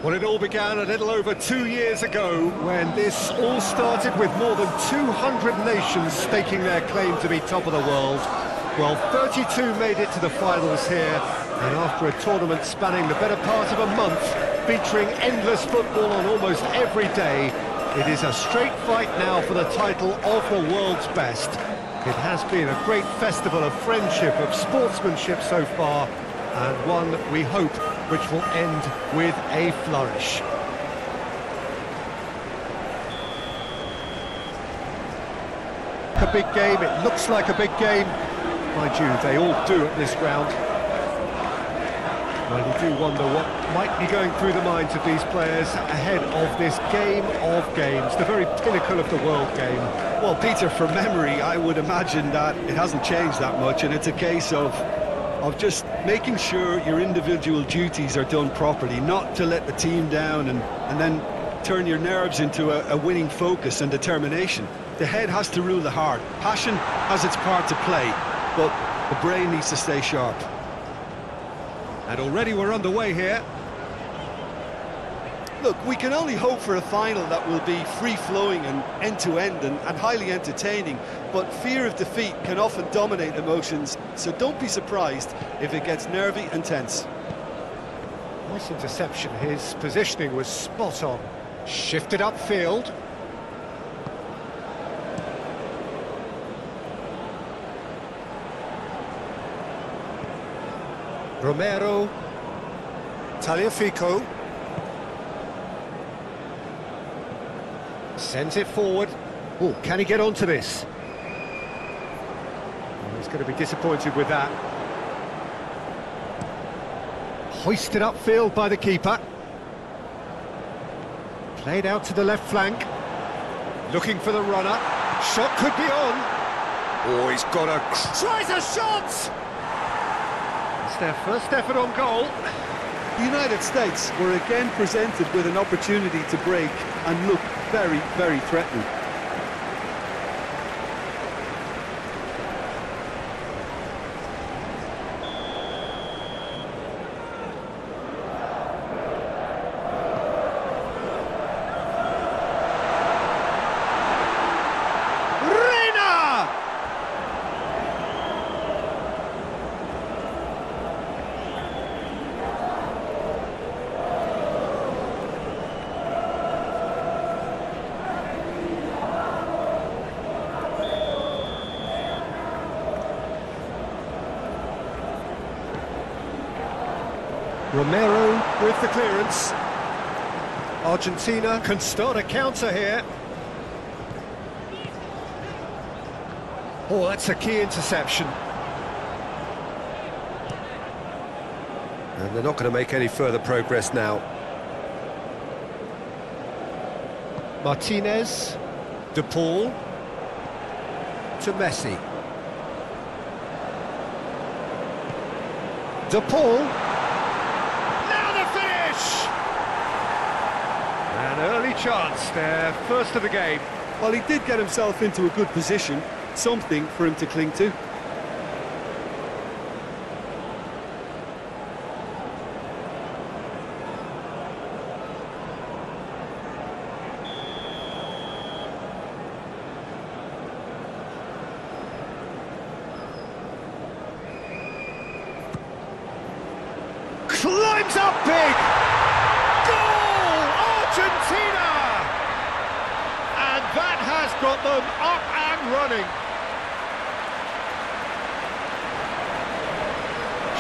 Well, it all began a little over 2 years ago when this all started with more than 200 nations staking their claim to be top of the world. Well, 32 made it to the finals here, and after a tournament spanning the better part of a month, featuring endless football on almost every day, it is a straight fight now for the title of the world's best. It has been a great festival of friendship, of sportsmanship so far, and one, we hope, which will end with a flourish. A big game, it looks like a big game. Mind you, they all do at this ground. Well, you do wonder what might be going through the minds of these players ahead of this game of games, the very pinnacle of the world game. Well, Peter, from memory, I would imagine that it hasn't changed that much, and it's a case of just making sure your individual duties are done properly, not to let the team down and then turn your nerves into a winning focus and determination. The head has to rule the heart. Passion has its part to play, but the brain needs to stay sharp. And already we're underway here. Look, we can only hope for a final that will be free-flowing and end-to-end and highly entertaining, but fear of defeat can often dominate emotions, so don't be surprised if it gets nervy and tense. Nice interception, his positioning was spot on. Shifted upfield. Romero. Tagliafico. Sends it forward. Oh, can he get onto this? Oh, he's going to be disappointed with that. Hoisted upfield by the keeper. Played out to the left flank. Looking for the runner. Shot could be on. Oh, he's got a... Tries a shot! It's their first effort on goal. The United States were again presented with an opportunity to break and look very, very threatening. Romero with the clearance. Argentina can start a counter here. Oh, that's a key interception. And they're not going to make any further progress now. Martinez, De Paul, to Messi. De Paul. An early chance there, first of the game. Well, he did get himself into a good position, something for him to cling to. Climbs up big! Argentina! And that has got them up and running.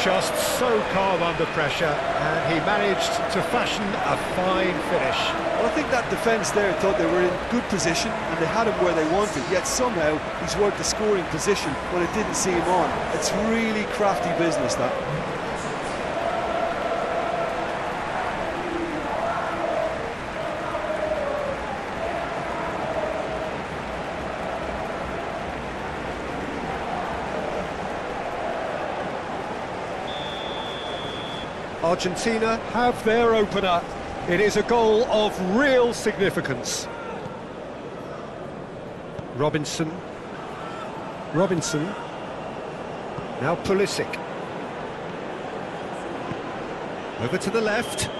Just so calm under pressure, and he managed to fashion a fine finish. Well, I think that defence there thought they were in good position and they had him where they wanted, yet somehow he's worked the scoring position when it didn't see him on. It's really crafty business, that. Argentina have their opener. It is a goal of real significance. Robinson. Now Pulisic. Over to the left.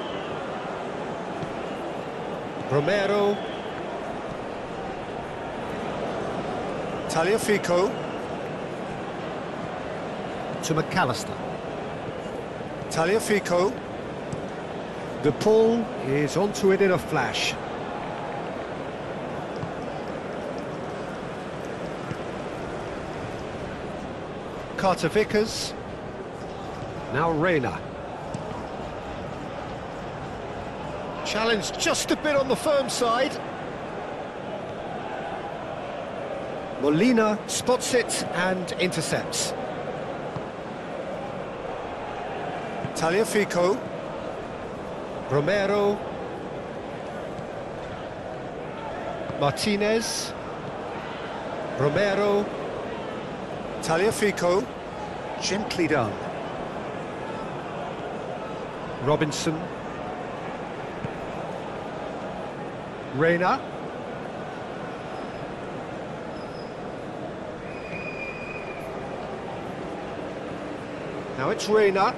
Romero. Tagliafico. To McAllister. Tagliafico. De Paul is onto it in a flash. Carter Vickers. Now Reina. Challenge just a bit on the firm side. Molina spots it and intercepts. Tagliafico. Romero. Martinez. Romero. Tagliafico. Gently done. Robinson. Reina. Now it's Reina.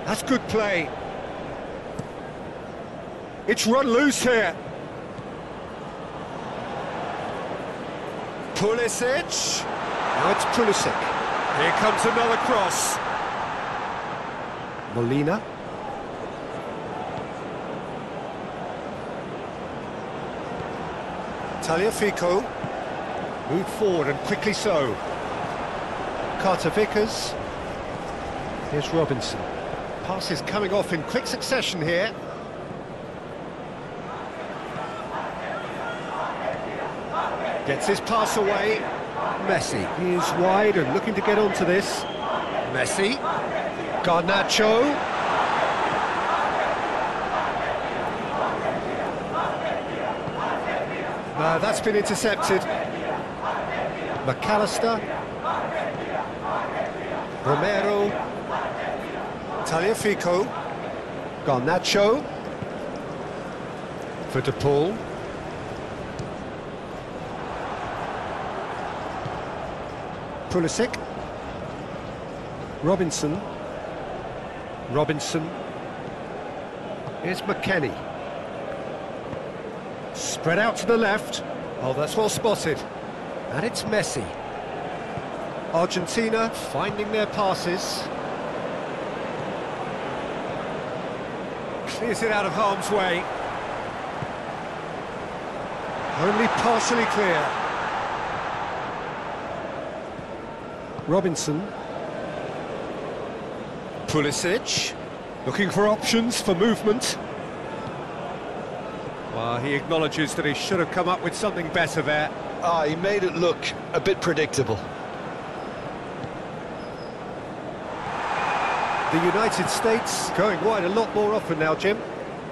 That's good play. It's run loose here. Pulisic. Now it's Pulisic. Here comes another cross. Molina. Tagliafico. Move forward and quickly so. Carter Vickers. Here's Robinson. Pass is coming off in quick succession here. Gets his pass away. Messi is wide and looking to get onto this. Messi. Garnacho. That's been intercepted. McAllister. Romero. Tagliafico. Garnacho. For De Paul. Pulisic. Robinson. Robinson. Here's McKennie. Spread out to the left. Oh, that's well spotted. And it's Messi. Argentina finding their passes. Clears it out of harm's way. Only partially clear. Robinson. Pulisic. Looking for options for movement. Well, he acknowledges that he should have come up with something better there. He made it look a bit predictable. The United States going wide a lot more often now, Jim.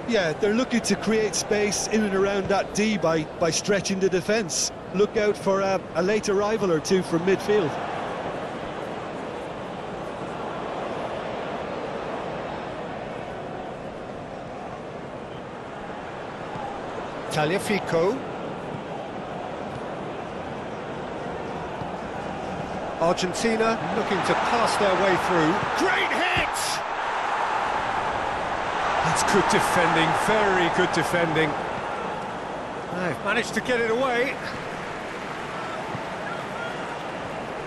Yeah, they're looking to create space in and around that D by stretching the defence. Look out for a late arrival or two from midfield. Tagliafico. Argentina looking to pass their way through. Great hit! That's good defending, very good defending. They've managed to get it away.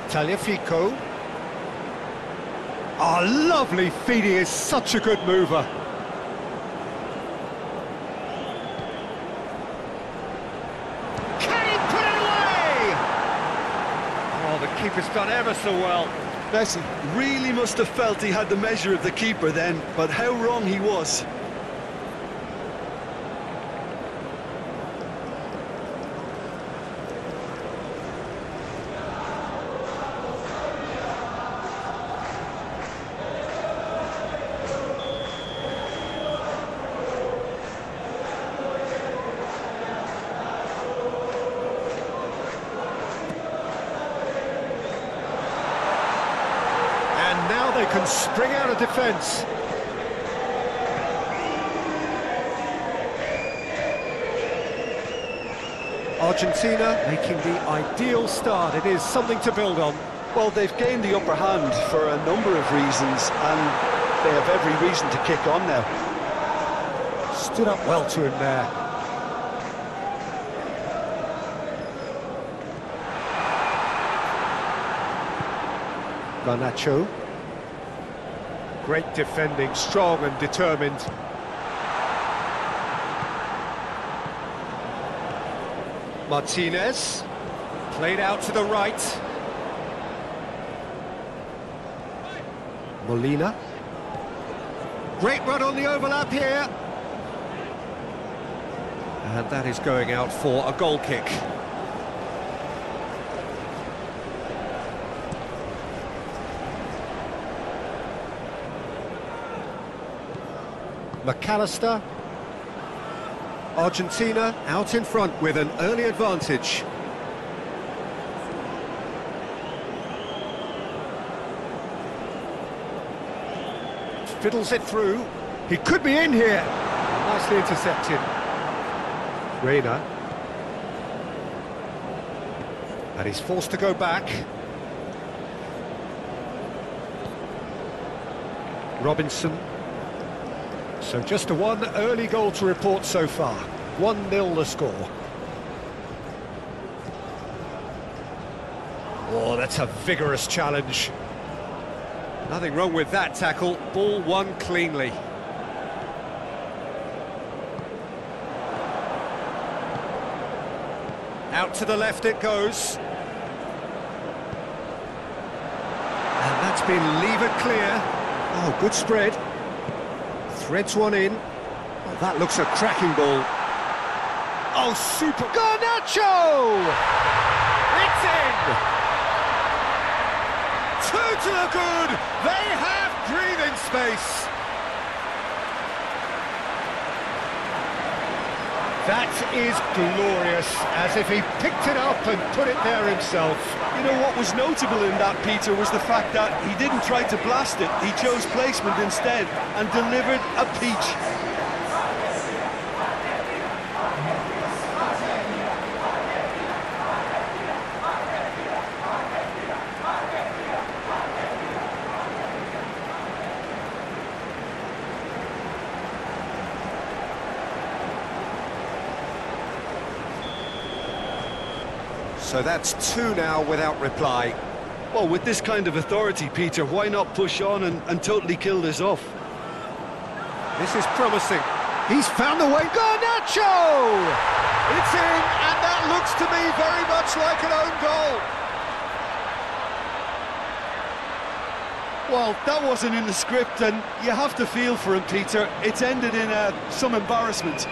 Tagliafico. Oh, lovely feed, he is such a good mover. Keeper's done ever so well. Messi really must have felt he had the measure of the keeper then, but how wrong he was. They can spring out of defence. Argentina making the ideal start. It is something to build on. Well, they've gained the upper hand for a number of reasons, and they have every reason to kick on now. Stood up well to him there. Garnacho. Great defending, strong and determined. Martinez, played out to the right. Molina. Great run on the overlap here. And that is going out for a goal kick. McAllister. Argentina out in front with an early advantage. Fiddles it through. He could be in here. Nicely intercepted. Reina. And he's forced to go back. Robinson. So just one early goal to report so far. 1-0 the score. Oh, that's a vigorous challenge. Nothing wrong with that tackle. Ball won cleanly. Out to the left it goes. And that's been levered clear. Oh, good spread. Threads one in. Oh, that looks a cracking ball. Oh, super. Garnacho! It's in! Two to the good. They have breathing space. That is glorious, as if he picked it up and put it there himself. You know what was notable in that, Peter, was the fact that he didn't try to blast it. He chose placement instead and delivered a peach. So that's two now without reply. Well, with this kind of authority, Peter, why not push on and totally kill this off? This is promising. He's found the way. Garnacho! It's in, and that looks to me very much like an own goal. Well, that wasn't in the script, and you have to feel for him, Peter. It's ended in some embarrassment.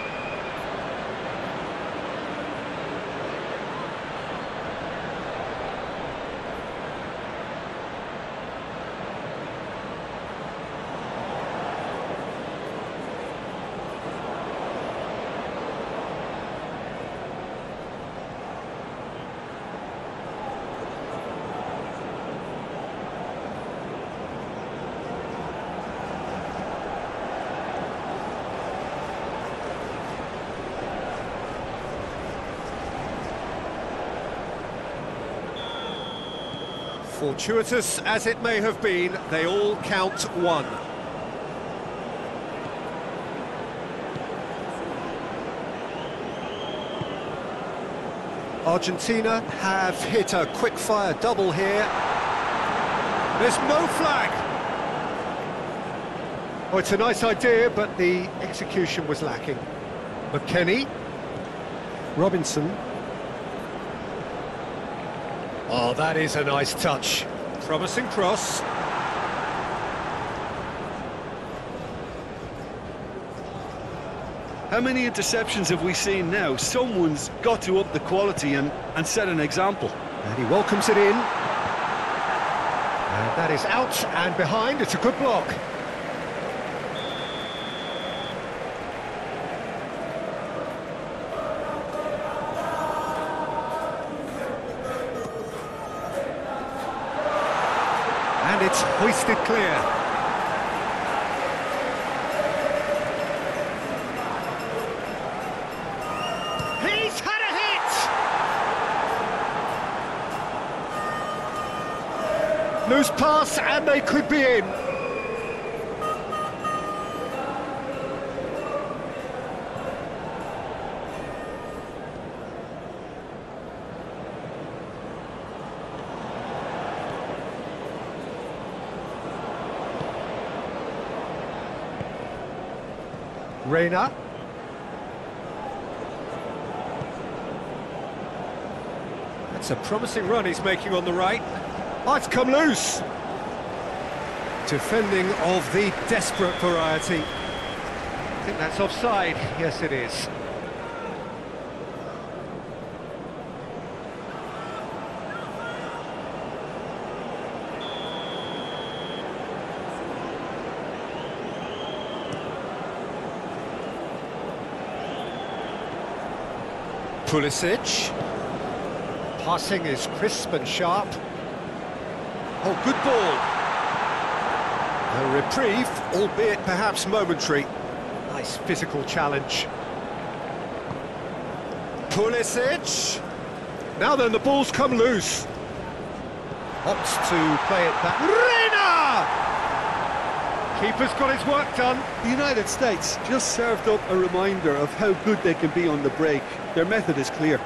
Fortuitous as it may have been, they all count one. Argentina have hit a quick-fire double here. There's no flag. Oh, it's a nice idea, but the execution was lacking. McKennie. Robinson. Oh, that is a nice touch. Promising cross. How many interceptions have we seen now? Someone's got to up the quality and set an example. And he welcomes it in. And that is out and behind. It's a good block. And it's hoisted clear. He's had a hit! Loose pass, and they could be in. Reina. That's a promising run he's making on the right. Oh, it's come loose. Defending of the desperate variety. I think that's offside. Yes, it is. Pulisic. Passing is crisp and sharp. Oh, good ball. A reprieve, albeit perhaps momentary. Nice physical challenge. Pulisic. Now then, the ball's come loose. Opts to play it back. Reina! Keeper's got his work done. The United States just served up a reminder of how good they can be on the break. Their method is clear.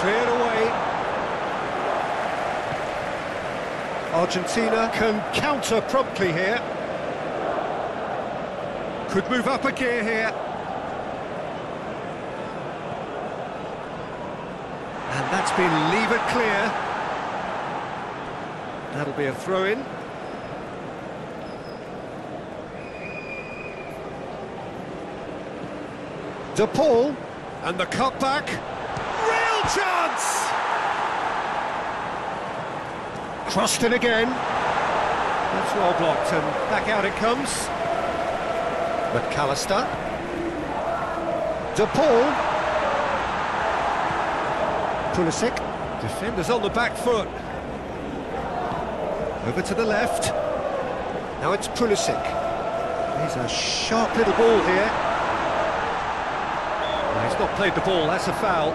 Cleared away. Argentina can counter promptly here. Could move up a gear here. And that's been levered clear. That'll be a throw-in. De Paul, and the cutback. Real chance! Crossed in again. That's well blocked, and back out it comes. McAllister. De Paul. Pulisic. Defenders on the back foot. Over to the left. Now it's Pulisic. He's a sharp little ball here. Well, he's not played the ball, that's a foul.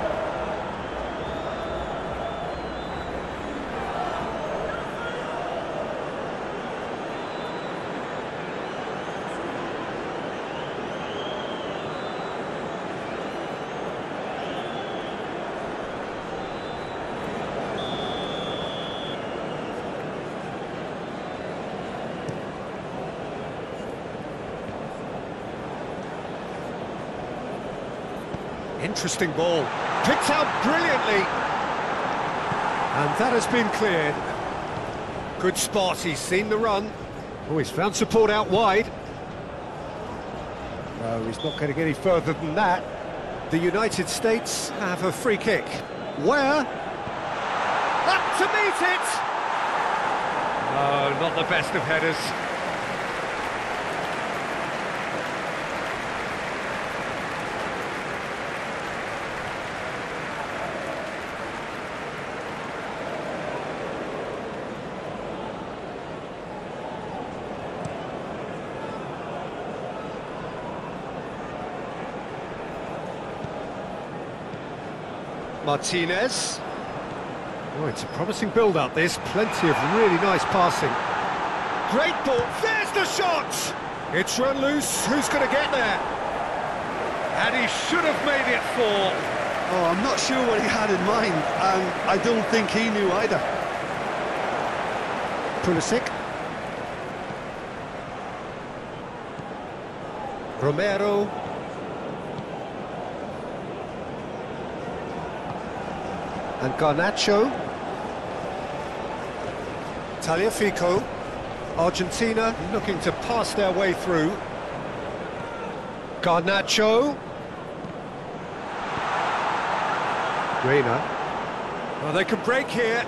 Interesting ball, picked out brilliantly, and that has been cleared. Good spot, he's seen the run. Oh, he's found support out wide. No, he's not going to get any further than that. The United States have a free kick. Where? Up to meet it! No, not the best of headers. Martinez. Oh, it's a promising build-up, this. Plenty of really nice passing. Great ball. There's the shot! It's run loose. Who's going to get there? And he should have made it 4. Oh, I'm not sure what he had in mind, and I don't think he knew either. Pulisic. Romero. And Garnacho. Tagliafico. Argentina looking to pass their way through. Garnacho. Reina. Well, they can break here.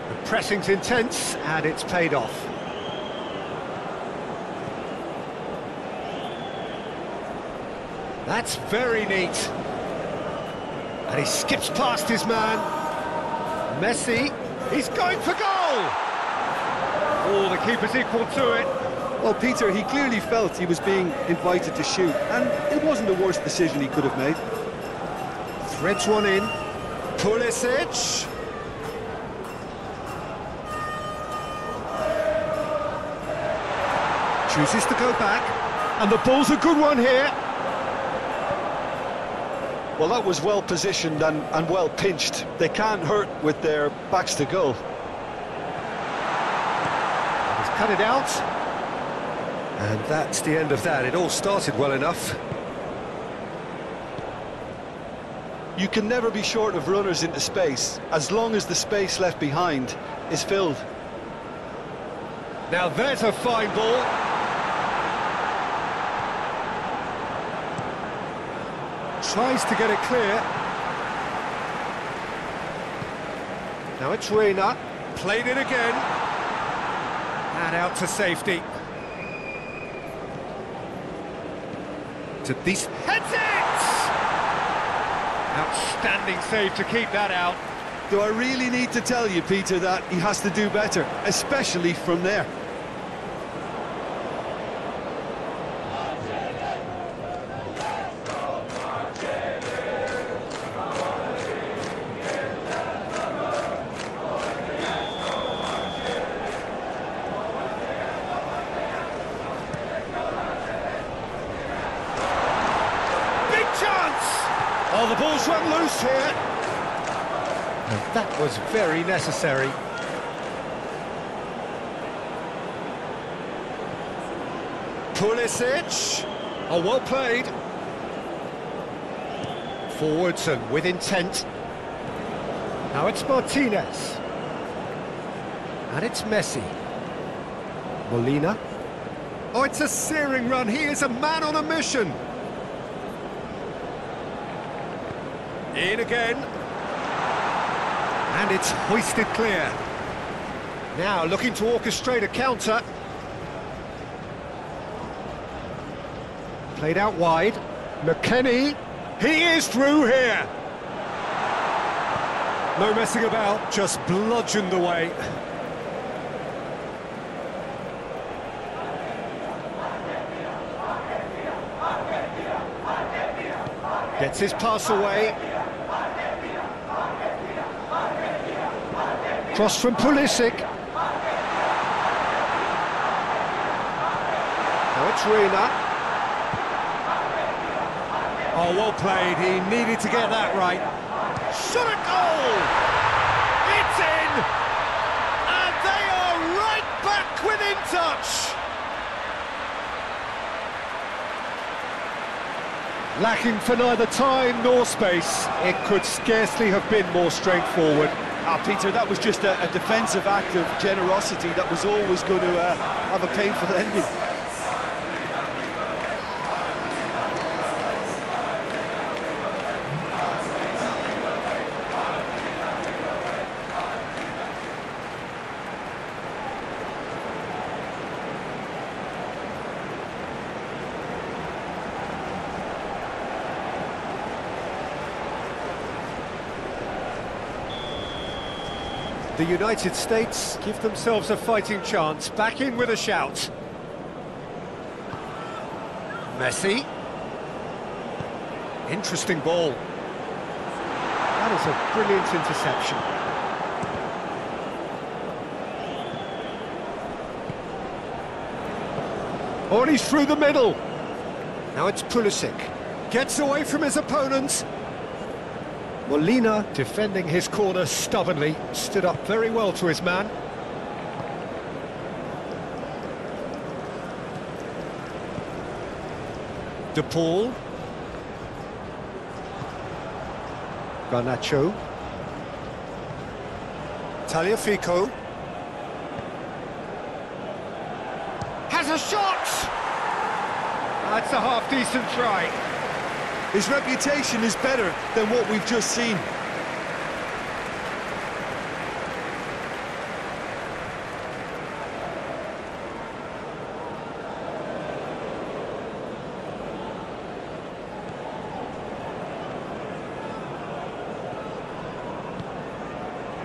The pressing's intense, and it's paid off. That's very neat. And he skips past his man. Messi, he's going for goal! Oh, the keeper's equal to it. Well, Peter, he clearly felt he was being invited to shoot, and it wasn't the worst decision he could have made. Threads one in. Pulisic. Chooses to go back. And the ball's a good one here. Well, that was well positioned and well pinched. They can't hurt with their backs to goal. He's cut it out. And that's the end of that. It all started well enough. You can never be short of runners into space, as long as the space left behind is filled. Now there's a fine ball. Tries to get it clear. Now it's Reina. Played it again. And out to safety. To these... Heads it! Outstanding save to keep that out. Do I really need to tell you, Peter, that he has to do better, especially from there? Oh, the ball's run loose here. And that was very necessary. Pulisic. Oh, well played. Forwards and with intent. Now it's Martinez. And it's Messi. Molina. Oh, it's a searing run. He is a man on a mission. In again. And it's hoisted clear. Now looking to orchestrate a counter. Played out wide. McKennie. He is through here. No messing about, just bludgeoned away. Gets his pass away. Cross from Pulisic. Now it's Reina. Oh, well played. He needed to get that right. Shot a goal! It's in! And they are right back within touch! Lacking for neither time nor space, it could scarcely have been more straightforward. Peter, that was just a defensive act of generosity that was always going to have a painful ending. The United States give themselves a fighting chance, back in with a shout. Messi. Interesting ball. That is a brilliant interception. Oh, and he's through the middle. Now it's Pulisic. Gets away from his opponents. Molina, defending his corner stubbornly, stood up very well to his man. De Paul. Garnacho. Tagliafico. Has a shot! That's a half-decent try. His reputation is better than what we've just seen.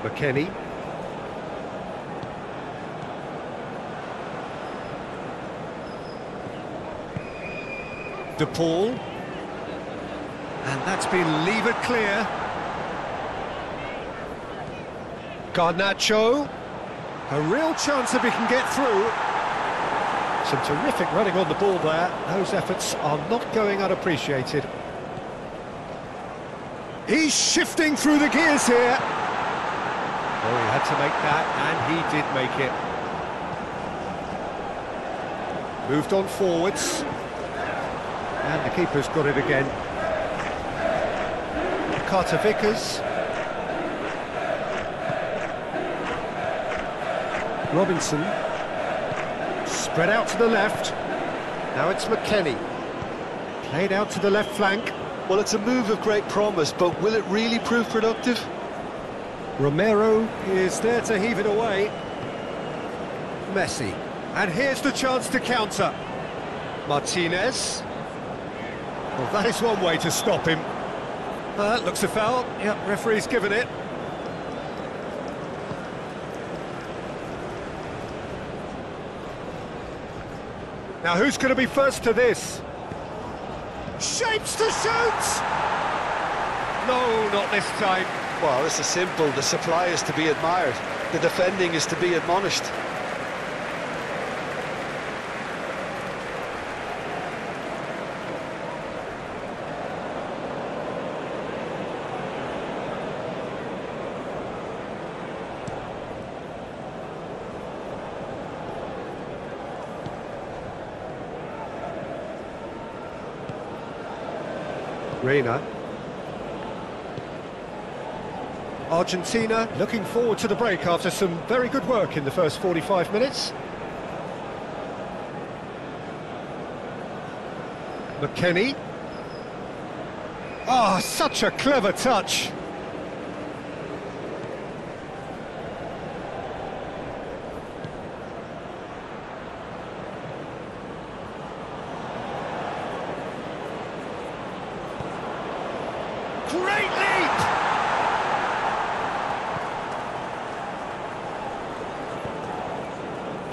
McKennie. De Paul. And that's been levered clear. Garnacho. A real chance if he can get through. Some terrific running on the ball there. Those efforts are not going unappreciated. He's shifting through the gears here. Oh, he had to make that, and he did make it. Moved on forwards. And the keeper's got it again. Carter Vickers. Robinson. Spread out to the left. Now it's McKennie. Played out to the left flank. Well, it's a move of great promise, but will it really prove productive? Romero is there to heave it away. Messi. And here's the chance to counter. Martinez. Well, that is one way to stop him. That looks a foul. Yep, referee's given it. Now who's going to be first to this? Shapes to shoot! No, not this time. Well, this is simple. The supply is to be admired. The defending is to be admonished. Reina. Argentina looking forward to the break after some very good work in the first 45 minutes. McKennie. Ah, such a clever touch. Great leap!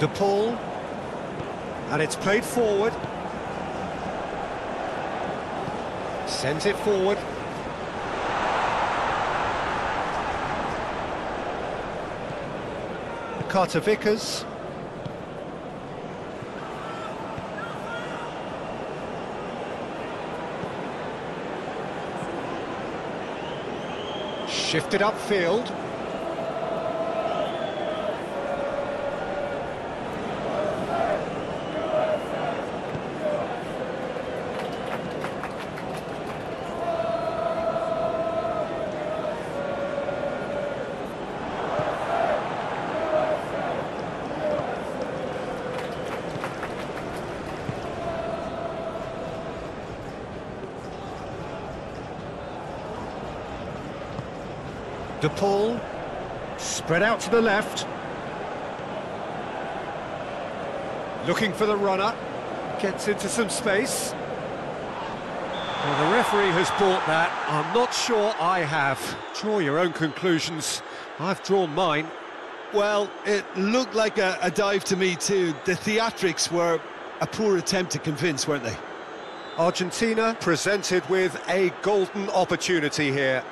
De Paul, and it's played forward. Sends it forward. Carter Vickers. Shifted upfield. De Paul, spread out to the left. Looking for the runner, gets into some space. Well, the referee has brought that. I'm not sure I have. Draw your own conclusions. I've drawn mine. Well, it looked like a dive to me too. The theatrics were a poor attempt to convince, weren't they? Argentina presented with a golden opportunity here.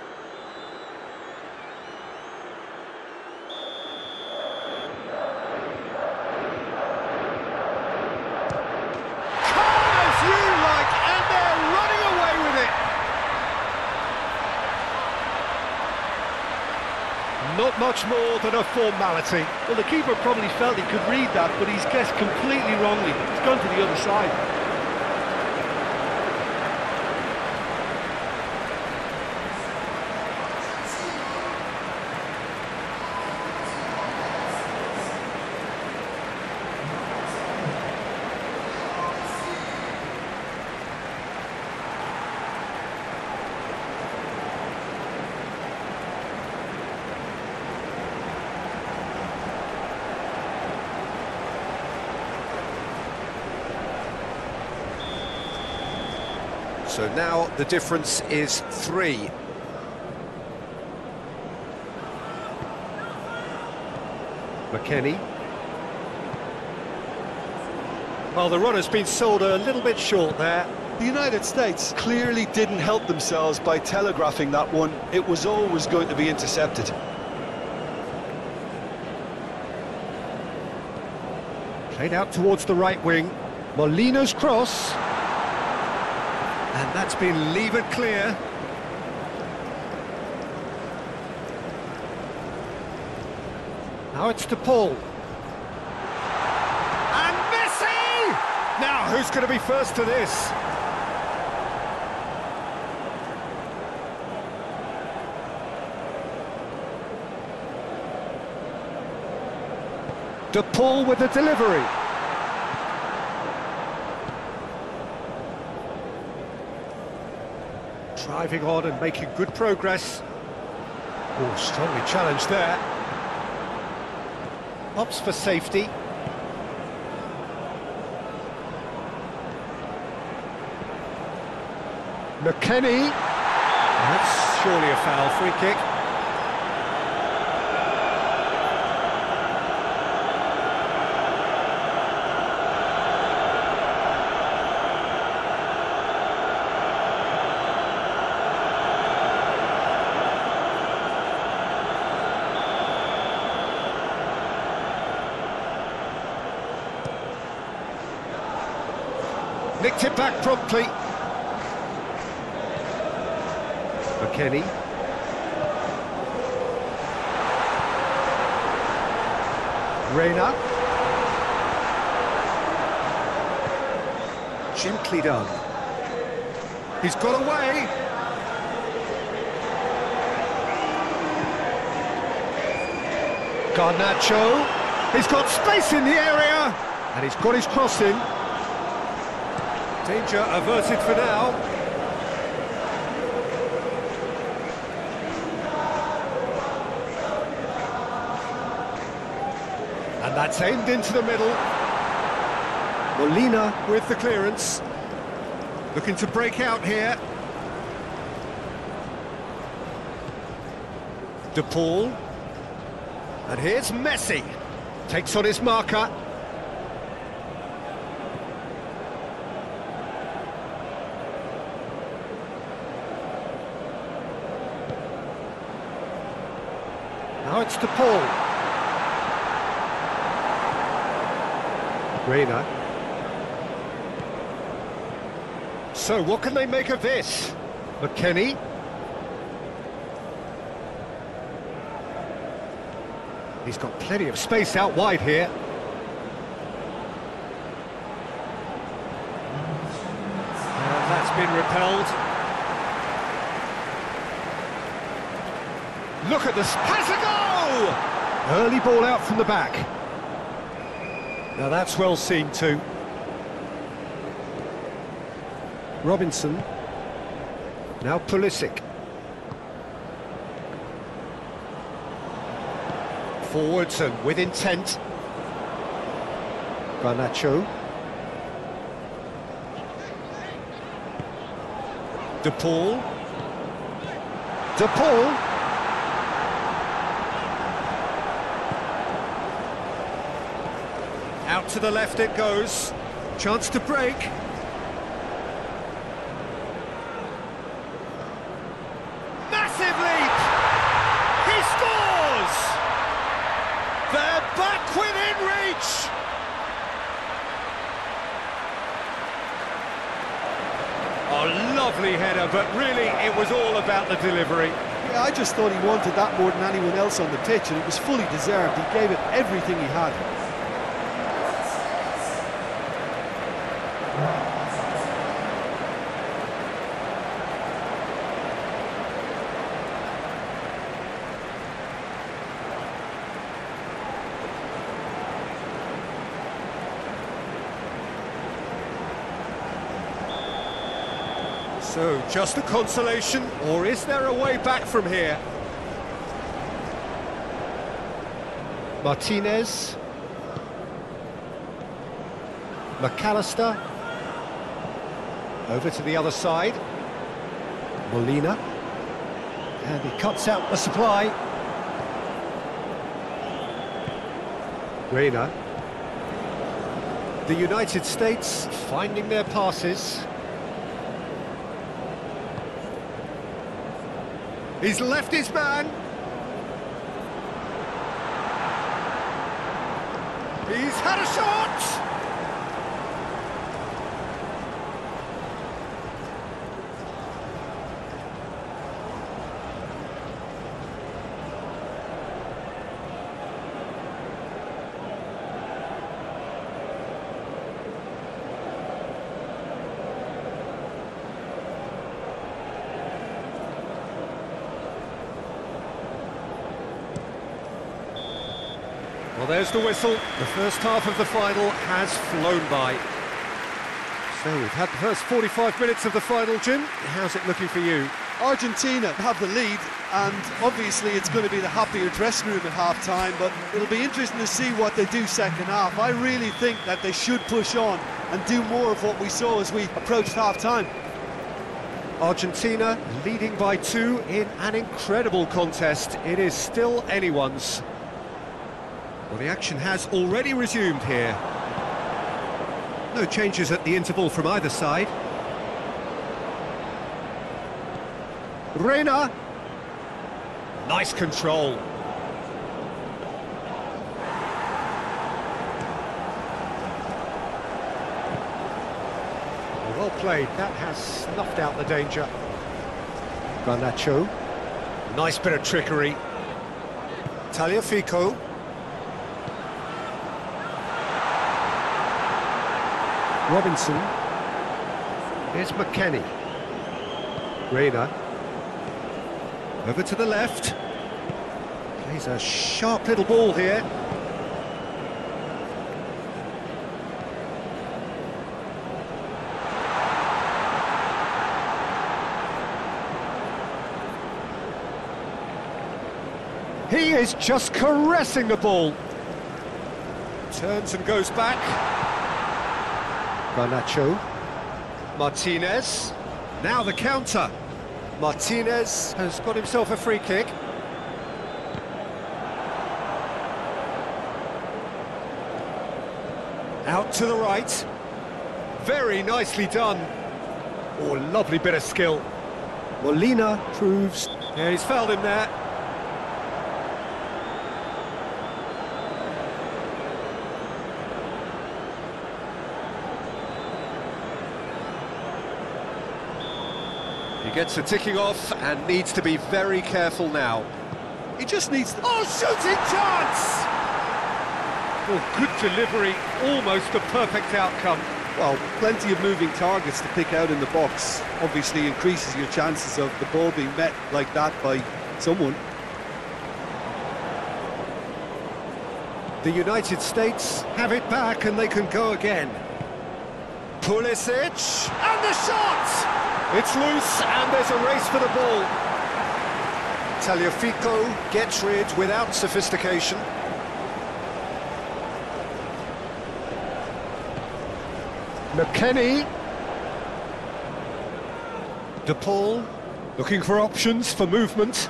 Not much more than a formality. Well, the keeper probably felt he could read that, but he's guessed completely wrongly. He's gone to the other side. So now the difference is 3. McKennie. Well, the run has been sold a little bit short there. The United States clearly didn't help themselves by telegraphing that one. It was always going to be intercepted. Played out towards the right wing. Molina's cross. And that's been levered clear. Now it's to Paul. And Messi! Now, who's going to be first to this? De Paul with the delivery. Driving on and making good progress. Oh, strongly challenged there. Opts for safety. McKennie. That's surely a foul, free kick. Nicked it back promptly. McKennie. Reina. Gently done. He's got away. Garnacho. He's got space in the area. And he's got his cross in. Danger averted for now. And that's aimed into the middle. Molina with the clearance. Looking to break out here. De Paul. And here's Messi. Takes on his marker. Now it's to Paul. Reina. So what can they make of this? McKennie. He's got plenty of space out wide here. And that's been repelled. Look at this, has a go! Early ball out from the back. Now that's well seen too. Robinson. Now Pulisic. Forwards and with intent. Garnacho. De Paul. De Paul. Out to the left it goes. Chance to break. Massive leap! He scores! They're back within reach! A lovely header, but really it was all about the delivery. Yeah, I just thought he wanted that more than anyone else on the pitch, and it was fully deserved. He gave it everything he had. So, just a consolation, or is there a way back from here? Martinez. McAllister. Over to the other side. Molina. And he cuts out the supply. Reina. The United States finding their passes. He's left his man. He's had a shot! Well, there's the whistle. The first half of the final has flown by. So we've had the first 45 minutes of the final, Jim. How's it looking for you? Argentina have the lead, and obviously it's going to be the happier dressing room at half-time, but it'll be interesting to see what they do second half. I really think that they should push on and do more of what we saw as we approached half-time. Argentina leading by 2 in an incredible contest. It is still anyone's. Well, the action has already resumed here. No changes at the interval from either side. Reina. Nice control. Well played. That has snuffed out the danger. Garnacho. Nice bit of trickery. Tagliafico. Robinson. Here's McKennie. Reina. Over to the left. Plays a sharp little ball here. He is just caressing the ball. Turns and goes back. Garnacho. Martinez. Now the counter. Martinez has got himself a free kick. Out to the right. Very nicely done. Oh, lovely bit of skill. Molina proves... Yeah, he's fouled him there. He gets a ticking off and needs to be very careful now. He just needs to... Oh, shooting chance! Oh, good delivery, almost a perfect outcome. Well, plenty of moving targets to pick out in the box. Obviously increases your chances of the ball being met like that by someone. The United States have it back and they can go again. Pulisic, and the shot! It's loose, and there's a race for the ball. Tagliafico gets rid without sophistication. McKennie. De Paul, looking for options for movement.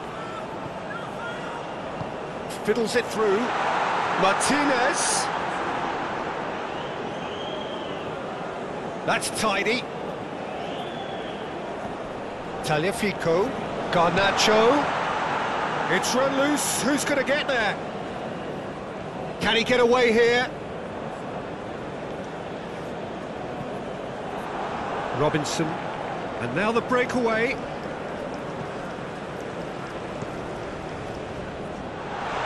Fiddles it through. Martinez. That's tidy. Tagliafico, Garnacho, it's run loose, who's going to get there? Can he get away here? Robinson, and now the breakaway.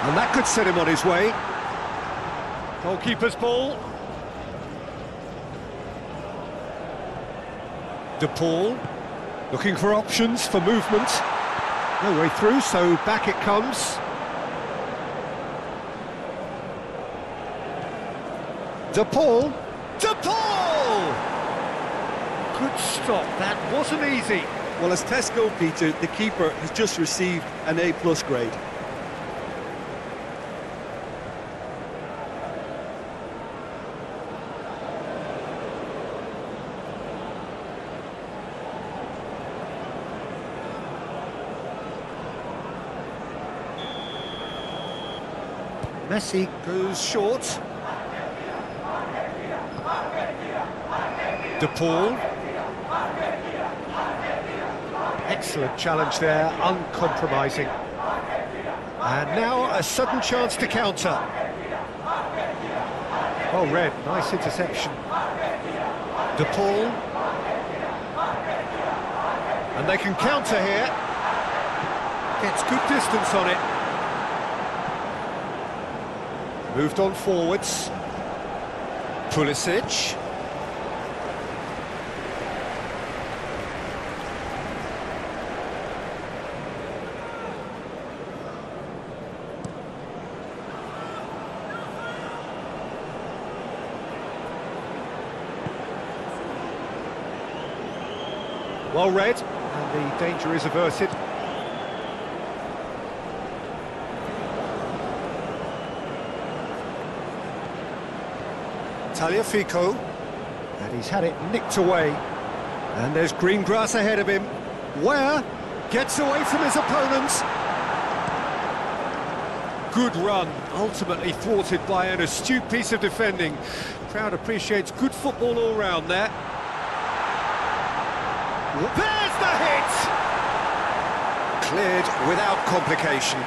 And that could set him on his way. Goalkeeper's ball. De Paul. Looking for options for movement. No way through, so back it comes. De Paul. De Paul! Good stop, that wasn't easy. Well, as Tesco, Peter, the keeper has just received an A+ grade. Messi goes short. De Paul. Excellent challenge there, uncompromising. And now a sudden chance to counter. Well read, nice interception. De Paul. And they can counter here. Gets good distance on it. Moved on forwards. Pulisic. Well read, and the danger is averted. Tagliafico, and he's had it nicked away. And there's green grass ahead of him. Where? Gets away from his opponents. Good run, ultimately thwarted by an astute piece of defending. Crowd appreciates good football all round there. There's the hit! Cleared without complication.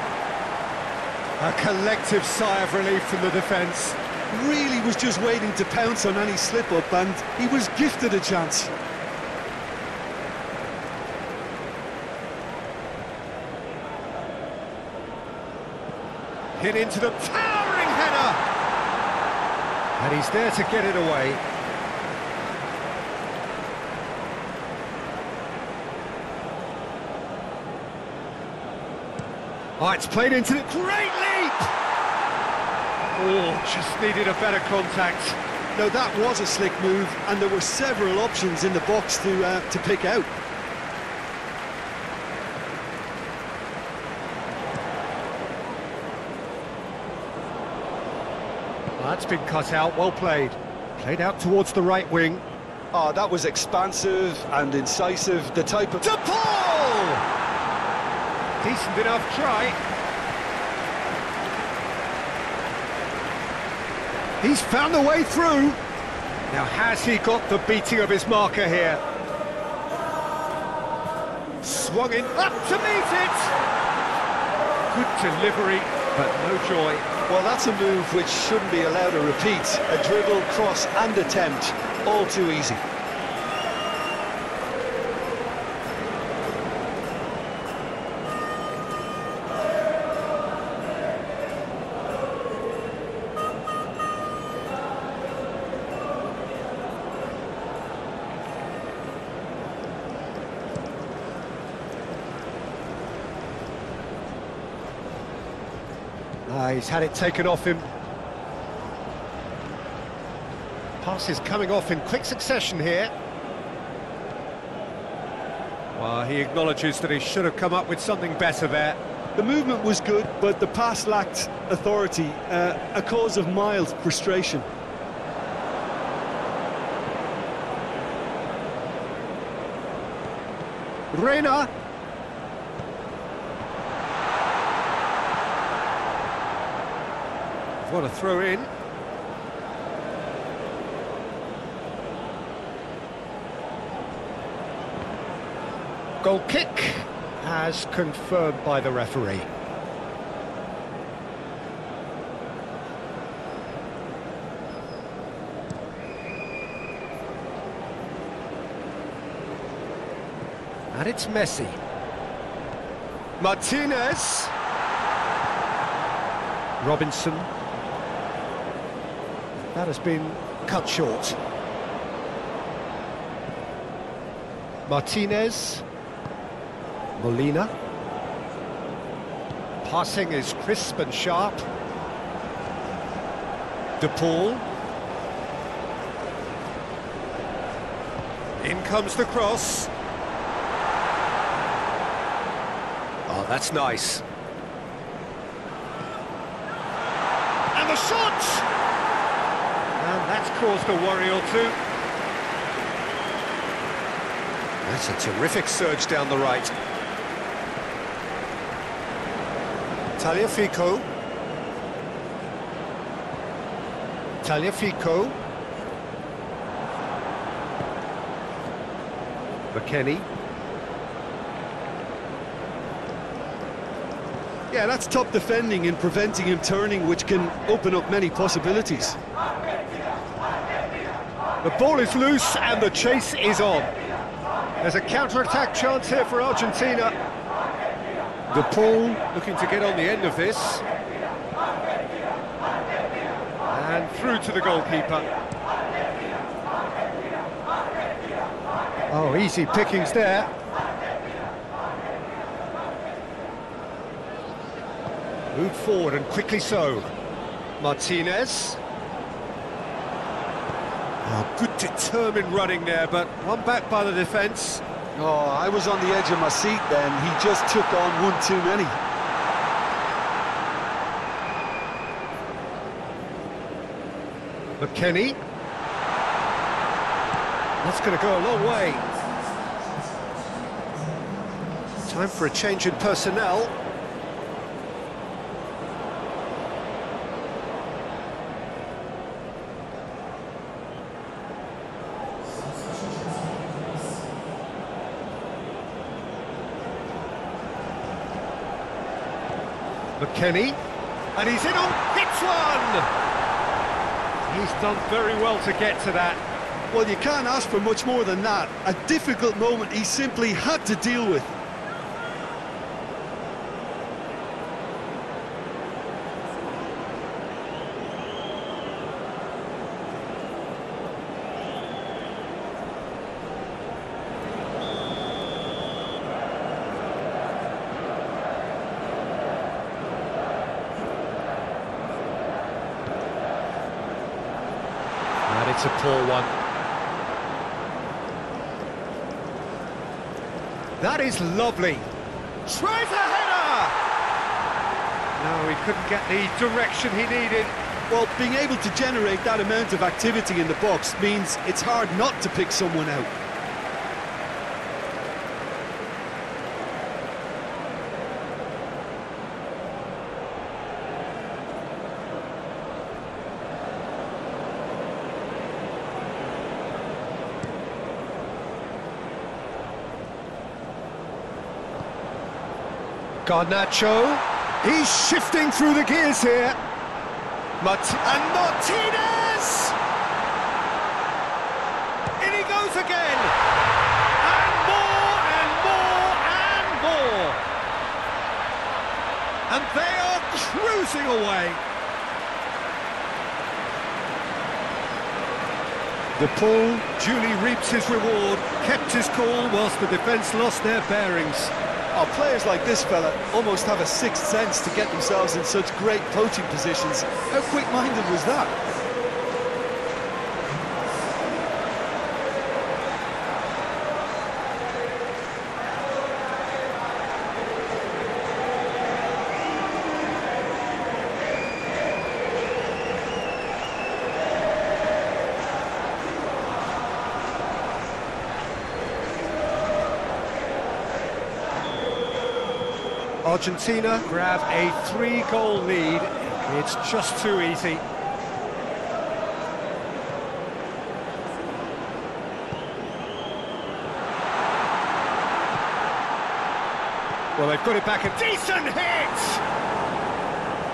A collective sigh of relief from the defence. Really was just waiting to pounce on any slip-up, and he was gifted a chance. Hit into the towering header! And he's there to get it away. Oh, it's played into the... Great leap! Oh, just needed a better contact. Now that was a slick move, and there were several options in the box to pick out. Well, that's been cut out, well played. Played out towards the right wing. Oh, that was expansive and incisive, the type of... De Paul! Decent enough try. He's found the way through. Now, has he got the beating of his marker here? Swung in, up to meet it! Good delivery, but no joy. Well, that's a move which shouldn't be allowed to repeat. A dribble, cross and attempt, all too easy. He's had it taken off him. Passes coming off in quick succession here. Well, he acknowledges that he should have come up with something better there. The movement was good, but the pass lacked authority, a cause of mild frustration. Reina. What a throw in. Goal kick as confirmed by the referee. And it's Messi. Martinez. Robinson. That has been cut short. Martinez. Molina. Passing is crisp and sharp. De Paul. In comes the cross. Oh, that's nice. And the shot! And that's caused a worry or two. That's a terrific surge down the right. Tagliafico. Tagliafico. McKennie. Yeah, that's top defending and preventing him turning, which can open up many possibilities. The ball is loose and the chase is on. There's a counter-attack chance here for Argentina. De Paul looking to get on the end of this. And through to the goalkeeper. Oh, easy pickings there. Moved forward and quickly so. Martinez. Oh, good determined running there, but one back by the defence. Oh, I was on the edge of my seat then. He just took on one too many. McKennie. That's going to go a long way. Time for a change in personnel. McKennie, and he's in on, hits one! He's done very well to get to that. Well, you can't ask for much more than that. A difficult moment he simply had to deal with. And it's a poor one. That is lovely. Tries a header! No, he couldn't get the direction he needed. Well, being able to generate that amount of activity in the box means it's hard not to pick someone out. Garnacho, he's shifting through the gears here. And Martinez! In he goes again! And more, and more, and more! And they are cruising away. De Paul duly reaps his reward, kept his cool whilst the defence lost their bearings. Oh, players like this fella almost have a sixth sense to get themselves in such great poaching positions. How quick-minded was that? Argentina grab a 3-goal lead. It's just too easy. Well, they've got it back, a decent hit!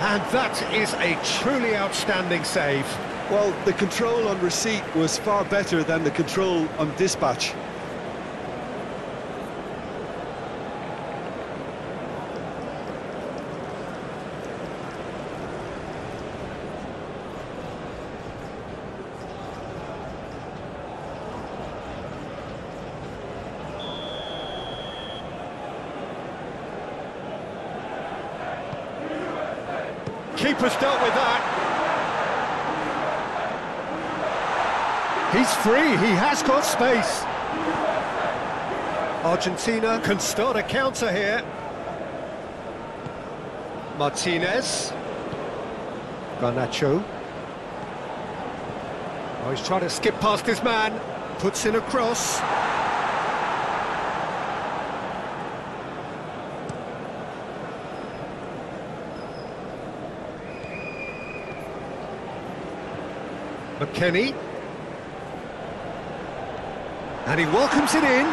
And that is a truly outstanding save. Well, the control on receipt was far better than the control on dispatch. Keeper's dealt with that. He's free, he has got space. Argentina can start a counter here. Martinez. Garnacho. Oh, he's trying to skip past his man. Puts in a cross. McKennie. And he welcomes it in.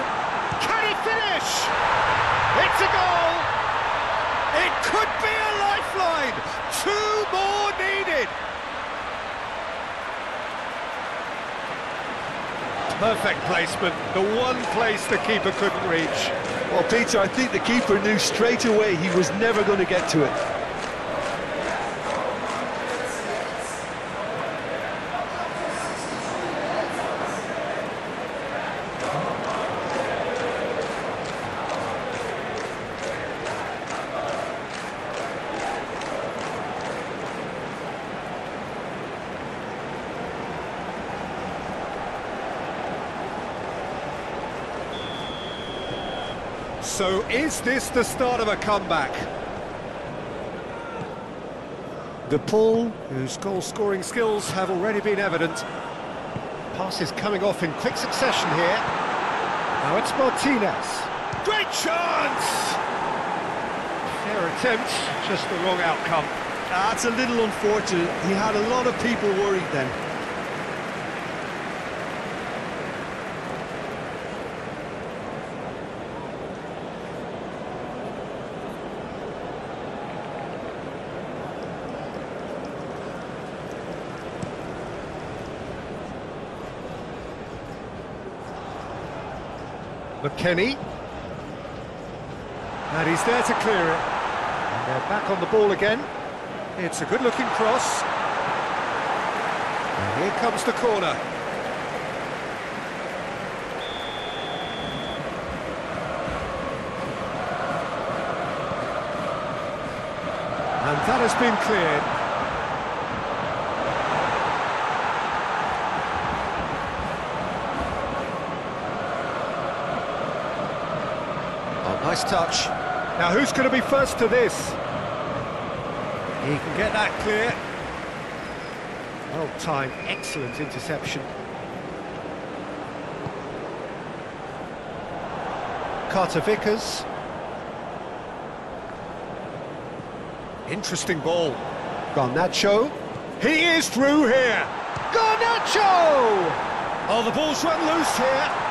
Can he finish? It's a goal! It could be a lifeline! 2 more needed! Perfect placement, the one place the keeper couldn't reach. Well, Peter, I think the keeper knew straight away he was never going to get to it. So is this the start of a comeback? The Paul, whose goal-scoring skills have already been evident. Pass is coming off in quick succession here. Now it's Martinez. Great chance! Fair attempt, just the wrong outcome. That's a little unfortunate. He had a lot of people worried then. McKennie. And he's there to clear it. And they're back on the ball again. It's a good-looking cross. And here comes the corner. And that has been cleared. Nice touch. Now who's going to be first to this? He can get that clear. Well timed, excellent interception. Carter Vickers. Interesting ball. Garnacho. He is through here. Garnacho! Oh, the ball's run loose here.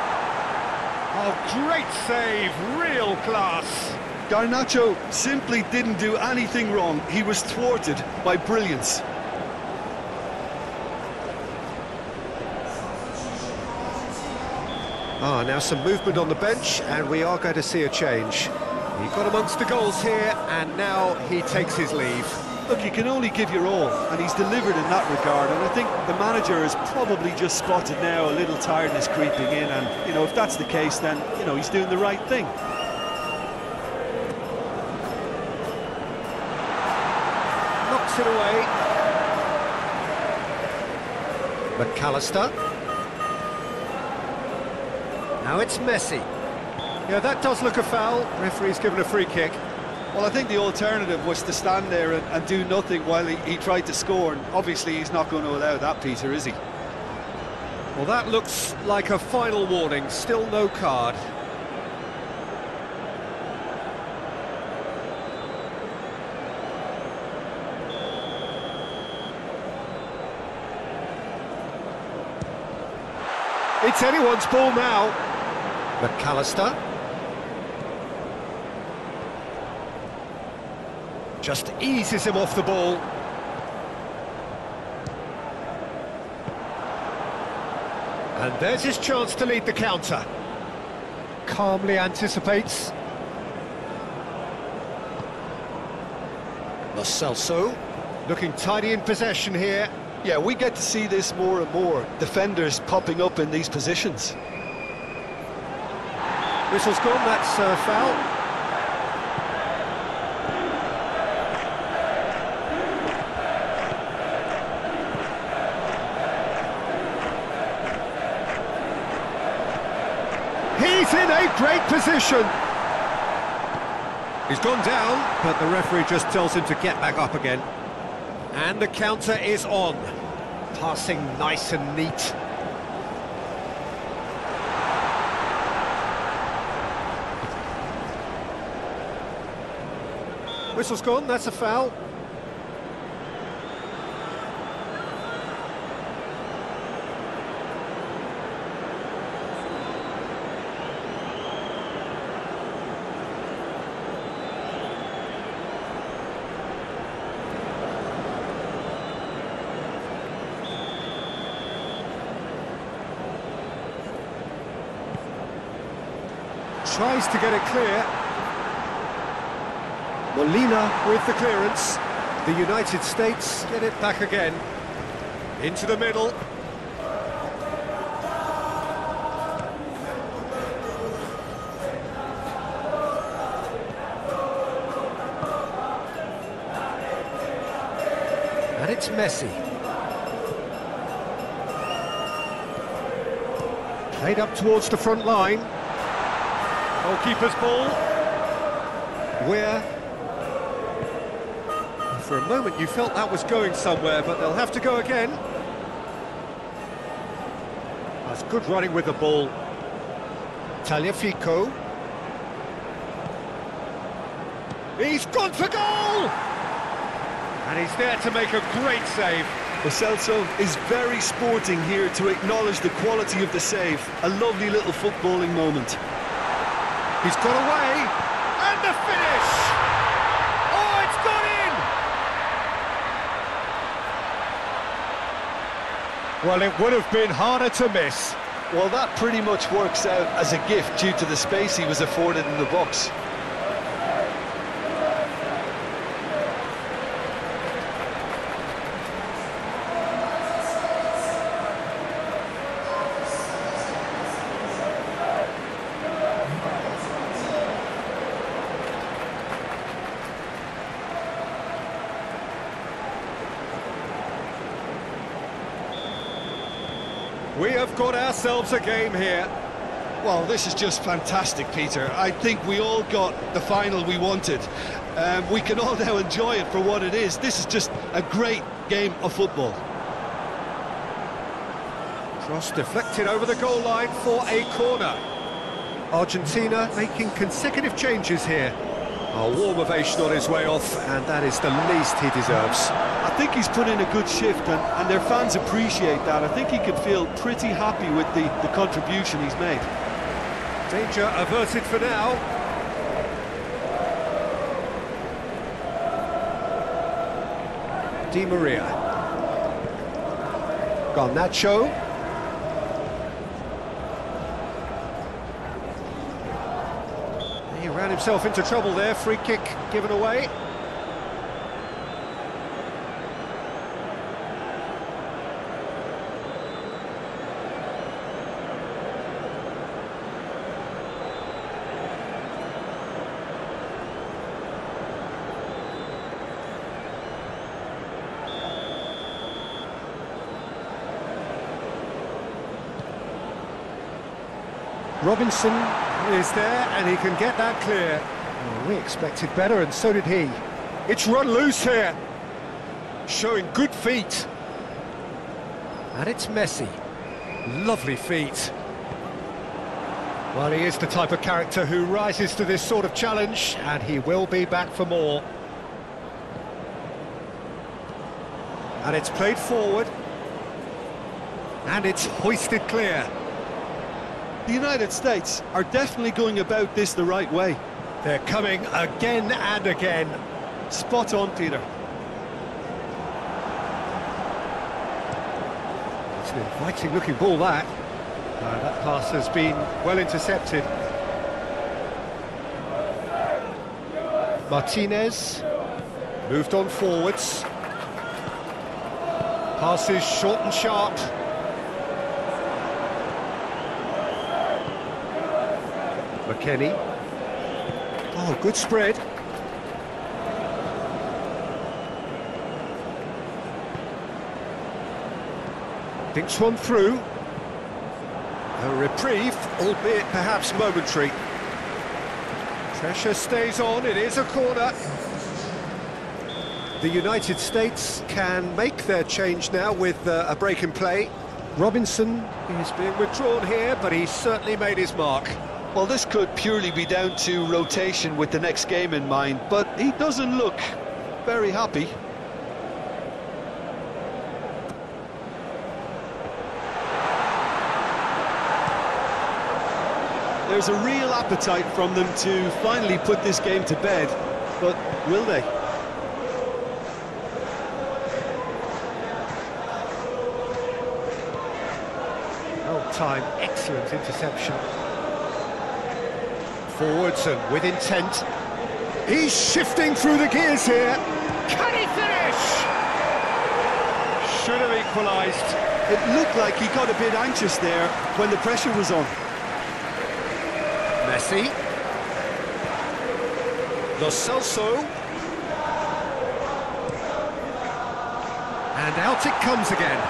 Oh, great save, real class. Garnacho simply didn't do anything wrong. He was thwarted by brilliance. Now some movement on the bench, and we are going to see a change. He got amongst the goals here, and now he takes his leave. Look, you can only give your all, and he's delivered in that regard, and I think the manager has probably just spotted now a little tiredness creeping in, and, you know, if that's the case, then, you know, he's doing the right thing. Knocks it away. McAllister. Now it's Messi. Yeah, that does look a foul. Referee's given a free kick. Well, I think the alternative was to stand there and do nothing while he tried to score, and obviously he's not going to allow that, Peter, is he? Well, that looks like a final warning, still no card. It's anyone's ball now. McAllister. Just eases him off the ball. And there's his chance to lead the counter. Calmly anticipates. Lo Celso, looking tidy in possession here. Yeah, we get to see this more and more. Defenders popping up in these positions. Whistle's gone, that's a foul. He's in a great position. He's gone down, but the referee just tells him to get back up again. And the counter is on. Passing nice and neat. Whistle's gone, that's a foul. tries to get it clear. Molina with the clearance. The United States get it back again. Into the middle. And it's Messi. Played up towards the front line. Goalkeeper's ball. Where? For a moment you felt that was going somewhere, but they'll have to go again. That's good running with the ball. Tagliafico. He's gone for goal! And he's there to make a great save. Lo Celso is very sporting here to acknowledge the quality of the save. A lovely little footballing moment. He's got away, and the finish! Oh, it's gone in! Well, it would have been harder to miss. Well, that pretty much works out as a gift due to the space he was afforded in the box. We have got ourselves a game here. Well, this is just fantastic, Peter. I think we all got the final we wanted. We can all now enjoy it for what it is. This is just a great game of football. Cross deflected over the goal line for a corner. Argentina making consecutive changes here. A warm ovation on his way off, and that is the least he deserves. I think he's put in a good shift, and their fans appreciate that. I think he can feel pretty happy with the contribution he's made. Danger averted for now. Di Maria. Garnacho. He ran himself into trouble there. Free kick given away. Robinson is there, and he can get that clear. Well, we expected better, and so did he. It's run loose here, showing good feet. And it's Messi. Lovely feet. Well, he is the type of character who rises to this sort of challenge, and he will be back for more. And it's played forward. And it's hoisted clear. The United States are definitely going about this the right way. They're coming again and again. Spot on, Peter. It's an inviting looking ball, that. That pass has been well intercepted. Martinez moved on forwards. Passes short and sharp. McKennie. Oh, good spread. Thinks one through. A reprieve, albeit perhaps momentary. Pressure stays on, it is a corner. The United States can make their change now with a break in play. Robinson is being withdrawn here, but he's certainly made his mark. Well, this could purely be down to rotation with the next game in mind, but he doesn't look very happy. There's a real appetite from them to finally put this game to bed, but will they? Well timed, excellent interception. Forwards and with intent. He's shifting through the gears here. Can he finish? Should have equalised. It looked like he got a bit anxious there when the pressure was on. Messi. Lo Celso. And out it comes again.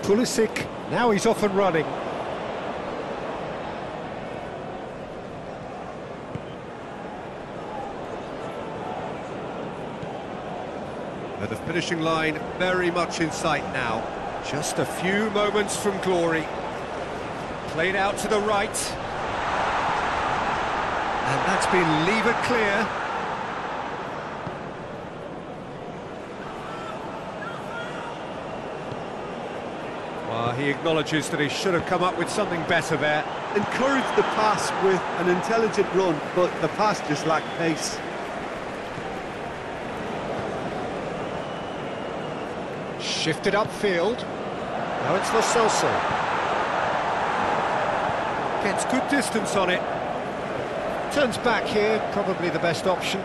Pulisic, now he's off and running. At the finishing line, very much in sight now. Just a few moments from glory. Played out to the right. And that's been levered clear. Well, he acknowledges that he should have come up with something better there. Encouraged the pass with an intelligent run, but the pass just lacked pace. Shifted upfield. Now it's Lo Celso. Gets good distance on it. Turns back here, probably the best option.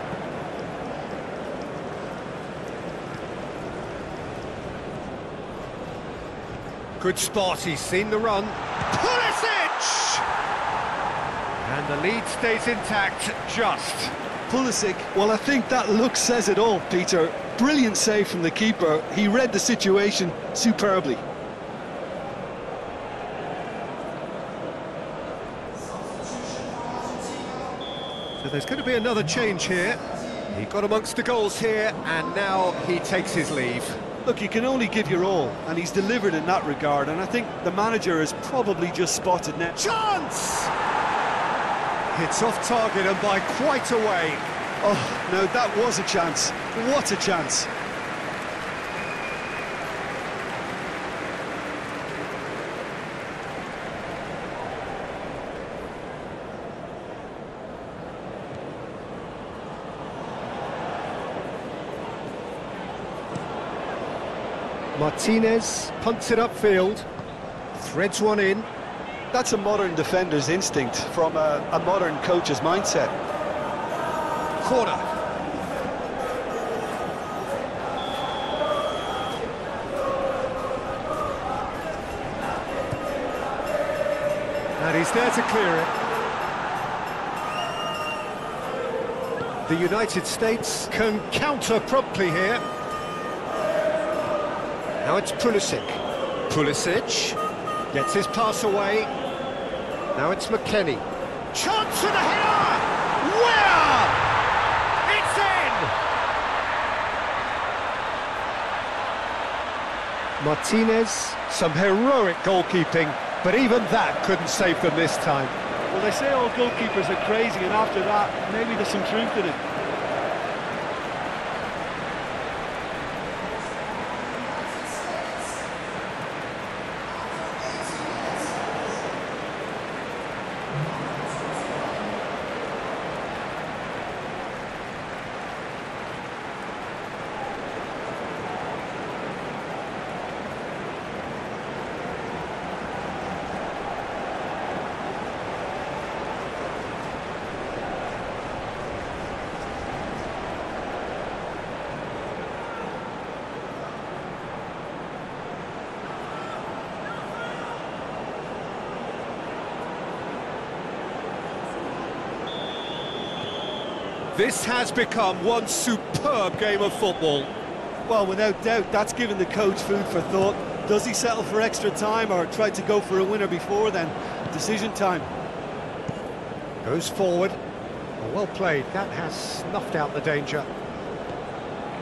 Good spot, he's seen the run. Pulisic! And the lead stays intact, just. Pulisic, well, I think that look says it all, Peter. Brilliant save from the keeper. He read the situation superbly. So there's going to be another change here. He got amongst the goals here, and now he takes his leave. Look, you can only give your all, and he's delivered in that regard, and I think the manager has probably just spotted net. Chance! Hits off target and by quite a way. Oh, no, that was a chance. What a chance. Martinez punts it upfield, threads one in. That's a modern defender's instinct from a modern coach's mindset. Corner. And he's there to clear it. The United States can counter promptly here. Now it's Pulisic. Pulisic gets his pass away. Now it's McKennie. Chance for the header! Where? It's in! Martinez, some heroic goalkeeping, but even that couldn't save them this time. Well, they say all goalkeepers are crazy, and after that, maybe there's some truth in it. This has become one superb game of football. Well, without doubt, that's given the coach food for thought. Does he settle for extra time or try to go for a winner before then? Decision time. Goes forward. Well played. That has snuffed out the danger.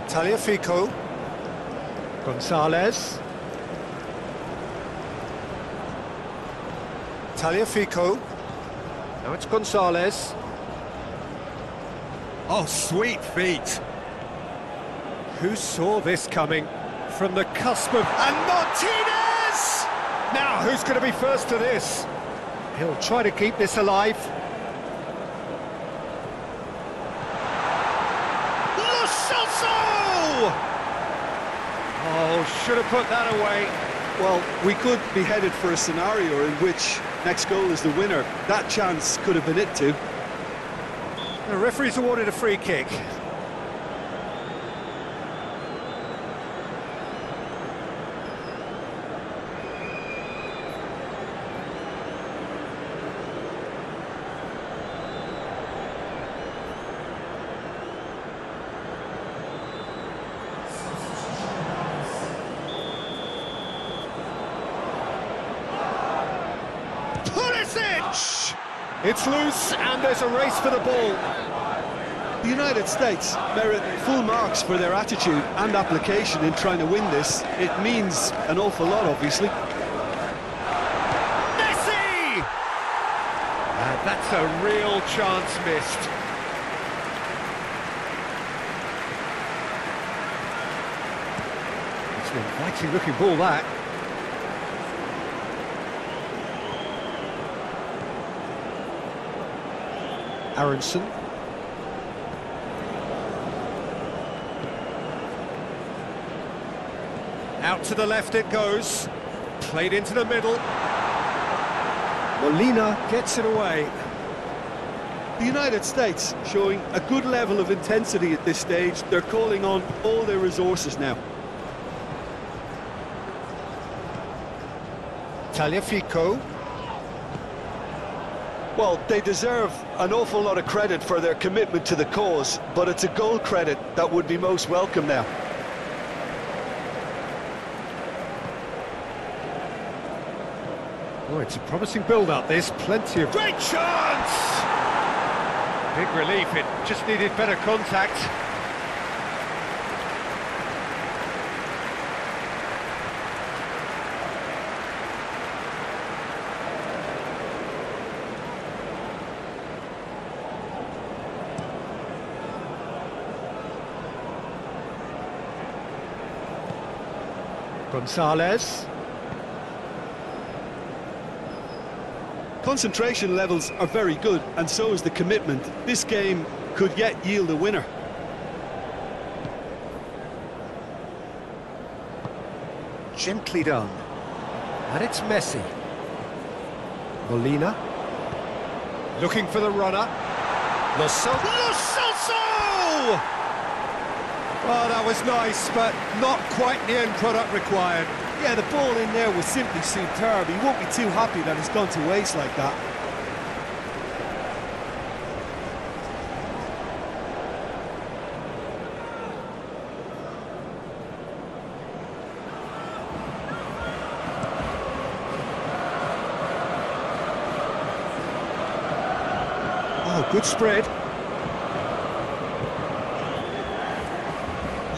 Tagliafico. Gonzalez. Tagliafico. Now it's Gonzalez. Oh, sweet feet. Who saw this coming? From the cusp of... And Martinez! Now, who's going to be first to this? He'll try to keep this alive. Lo Celso! Oh, should have put that away. Well, we could be headed for a scenario in which next goal is the winner. That chance could have been it too. The referee's awarded a free kick. It's loose, and there's a race for the ball. The United States merit full marks for their attitude and application in trying to win this. It means an awful lot, obviously. Messi! And that's a real chance missed. It's an inviting looking ball, that. Aronson. Out to the left it goes. Played into the middle. Molina gets it away. The United States showing a good level of intensity at this stage. They're calling on all their resources now. Tagliafico. Well, they deserve an awful lot of credit for their commitment to the cause, but it's a goal credit that would be most welcome now. Oh, it's a promising build-up, this. Plenty of... Great chance! Big relief, it just needed better contact. Gonzalez. Concentration levels are very good, and so is the commitment. This game could yet yield a winner. Gently done. And it's Messi. Molina. Looking for the runner. Lo Celso! Oh, that was nice, but not quite the end product required. Yeah, the ball in there was simply superb. He won't be too happy that it's gone to waste like that. Oh, good spread.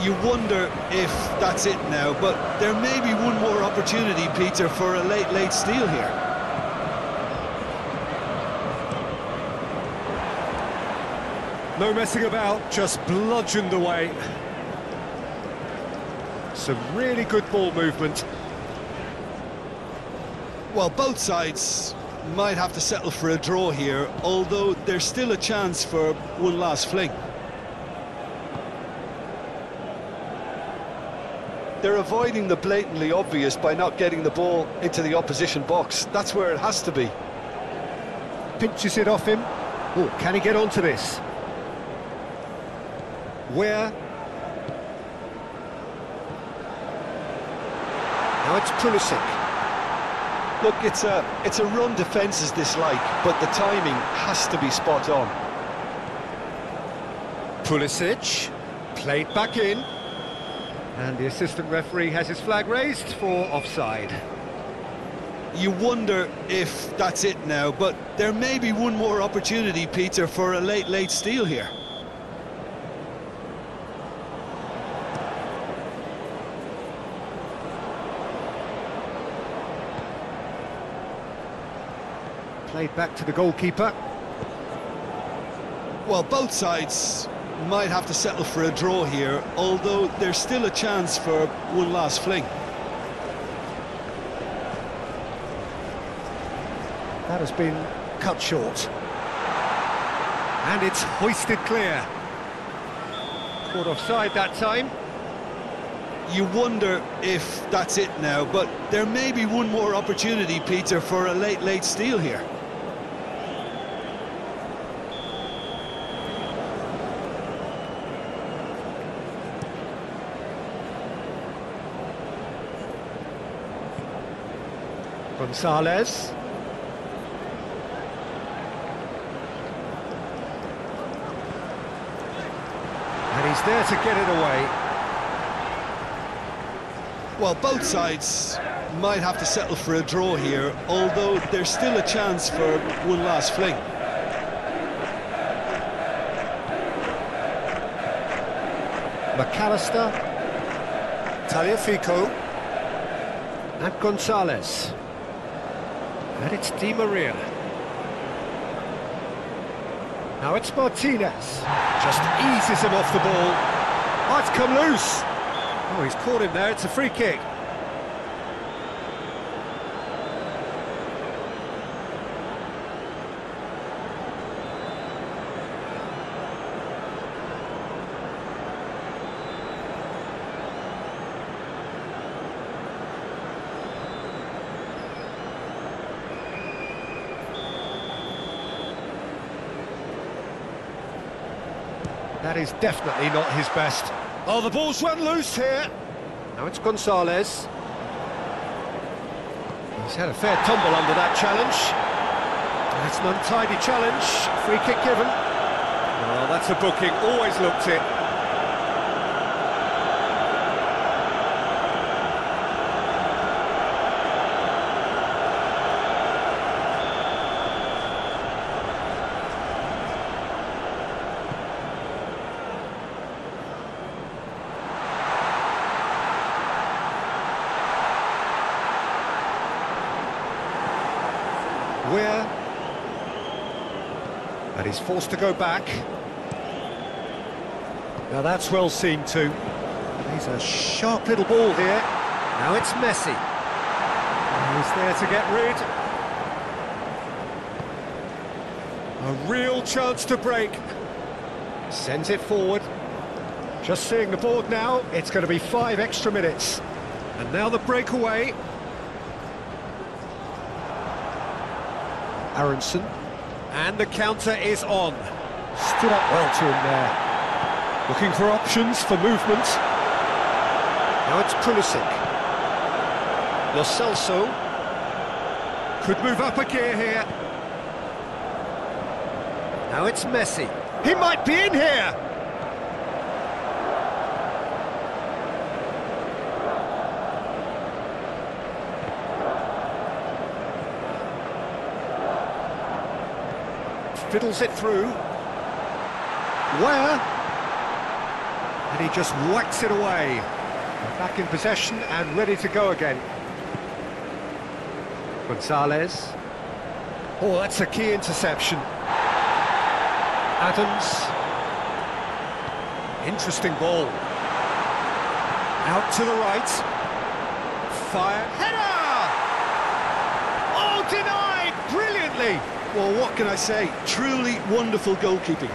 You wonder if that's it now, but there may be one more opportunity, Peter, for a late steal here. No messing about, just bludgeoned away. Some really good ball movement. Well, both sides might have to settle for a draw here, although there's still a chance for one last fling. They're avoiding the blatantly obvious by not getting the ball into the opposition box. That's where it has to be. Pinches it off him. Oh, can he get onto this? Where? Now it's Pulisic. Look, it's a run defence is dislike, but the timing has to be spot on. Pulisic, played back in. And the assistant referee has his flag raised for offside. You wonder if that's it now, but there may be one more opportunity, Peter, for a late steal here. Played back to the goalkeeper. Well, both sides might have to settle for a draw here, although there's still a chance for one last fling. That has been cut short. And it's hoisted clear. Caught offside that time. you wonder if that's it now, but there may be one more opportunity, Peter, for a late steal here. Gonzalez. And he's there to get it away. Well, both sides might have to settle for a draw here, although there's still a chance for one last fling. McAllister, Tagliafico, and Gonzalez. And it's Di Maria. Now it's Martinez. Just eases him off the ball. Oh, it's come loose. Oh, he's caught him there. It's a free kick. That is definitely not his best. Oh, the ball's run loose here. Now it's Gonzalez. He's had a fair tumble under that challenge. That's an untidy challenge. Free kick given. Oh, that's a booking. Always looked it. Weir, and he's forced to go back. Now that's well seen too. He's a sharp little ball here. Now it's Messi. And he's there to get rid. A real chance to break. Sends it forward. Just seeing the board now, it's going to be 5 extra minutes. And now the breakaway. Aronson, and the counter is on. Stood up well to him there. Looking for options for movement. Now it's Pulisic. Lo Celso could move up a gear here. Now it's Messi. He might be in here. Fiddles it through. Where? And he just whacks it away. Back in possession and ready to go again. Gonzalez. Oh, that's a key interception. Adams. Interesting ball. Out to the right. Fire. Header! Oh, denied! Brilliantly! Well, what can I say? Truly wonderful goalkeeping.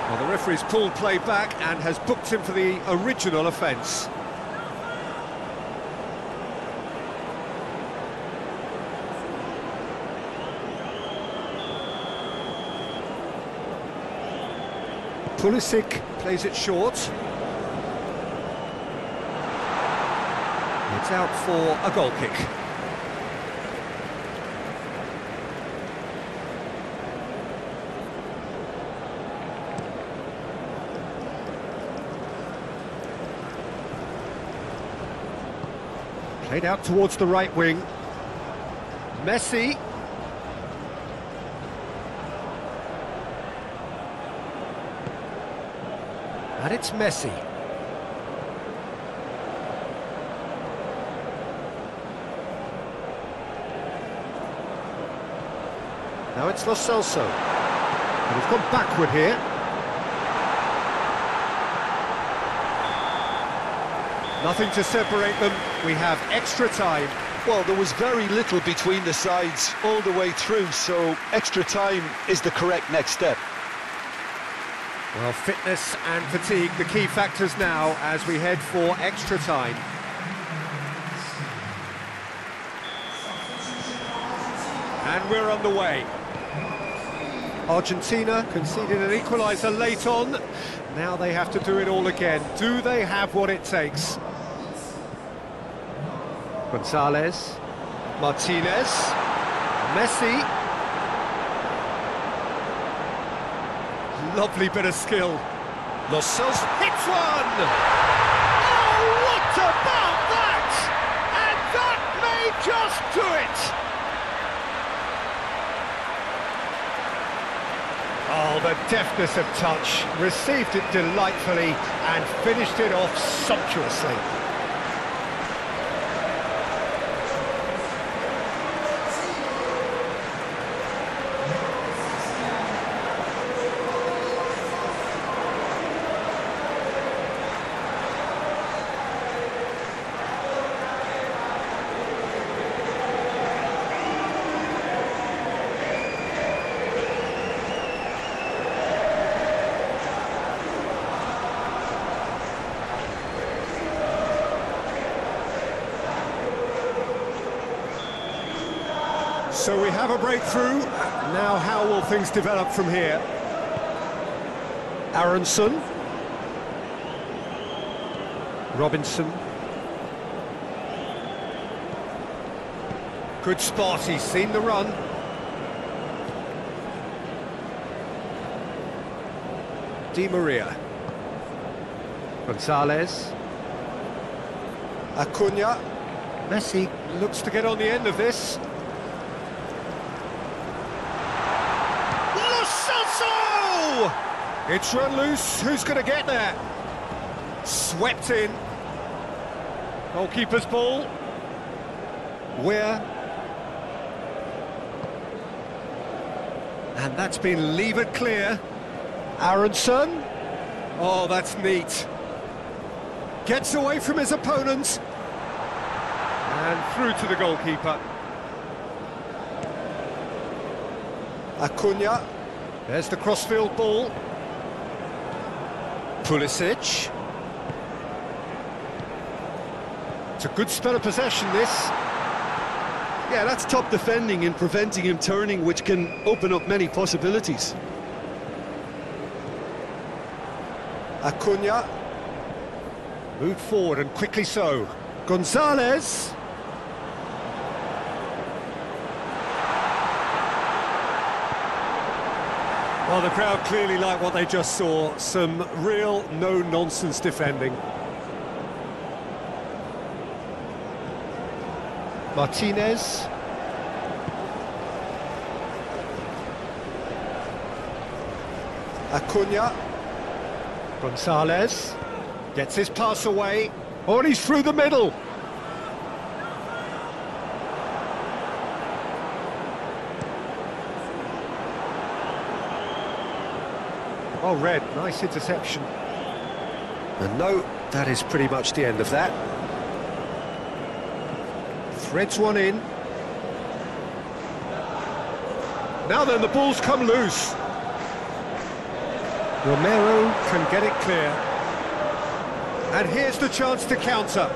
Well, the referee's pulled play back and has booked him for the original offence. Pulisic plays it short. It's out for a goal kick. Played out towards the right wing. Messi. And it's Messi. Now it's Lo Celso. And he's gone backward here. Nothing to separate them. We have extra time. Well, there was very little between the sides all the way through, so extra time is the correct next step. Well, fitness and fatigue, the key factors now as we head for extra time. And we're on the way. Argentina conceded an equaliser late on. Now they have to do it all again. Do they have what it takes? Gonzalez, Martinez, Messi. Lovely bit of skill. Los Celso hits one! Oh, what about that? And that may just do it! Oh, the deftness of touch, received it delightfully and finished it off sumptuously. So we have a breakthrough. Now how will things develop from here? Aronson. Robinson. Good spot, he's seen the run. Di Maria. Gonzalez. Acuna. Messi looks to get on the end of this. It's run loose, who's going to get there? Swept in. Goalkeeper's ball. Where? And that's been levered clear. Aronson. Oh, that's neat. Gets away from his opponents. And through to the goalkeeper. Acuna. There's the crossfield ball. Pulisic. It's a good spell of possession, this. Yeah, that's top defending and preventing him turning, which can open up many possibilities. Acuna. Moved forward and quickly so. Gonzalez. Well, the crowd clearly like what they just saw. Some real no-nonsense defending. Martinez. Acuna. Gonzalez. Gets his pass away. Oh, and he's through the middle. Oh, Red, nice interception. And no, that is pretty much the end of that. Threads one in. Now then, the ball's come loose. Romero can get it clear. And here's the chance to counter.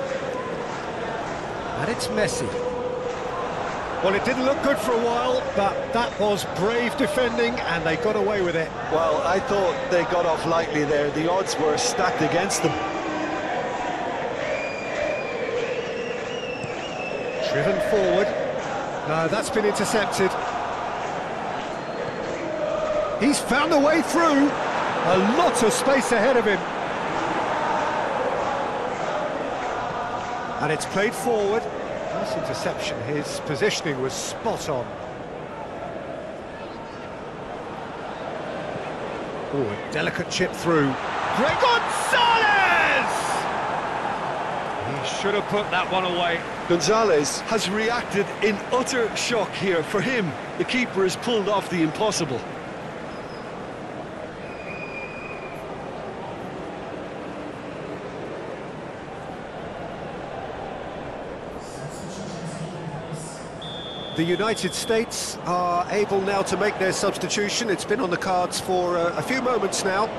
And it's Messi. Well, it didn't look good for a while, but that was brave defending, and they got away with it. Well, I thought they got off lightly there. The odds were stacked against them. Driven forward. No, that's been intercepted. He's found a way through. A lot of space ahead of him. And it's played forward. Nice interception. His positioning was spot on. Oh, a delicate chip through. Greg Gonzalez! He should have put that one away. Gonzalez has reacted in utter shock here. For him, the keeper has pulled off the impossible. The United States are able now to make their substitution. It's been on the cards for a few moments now.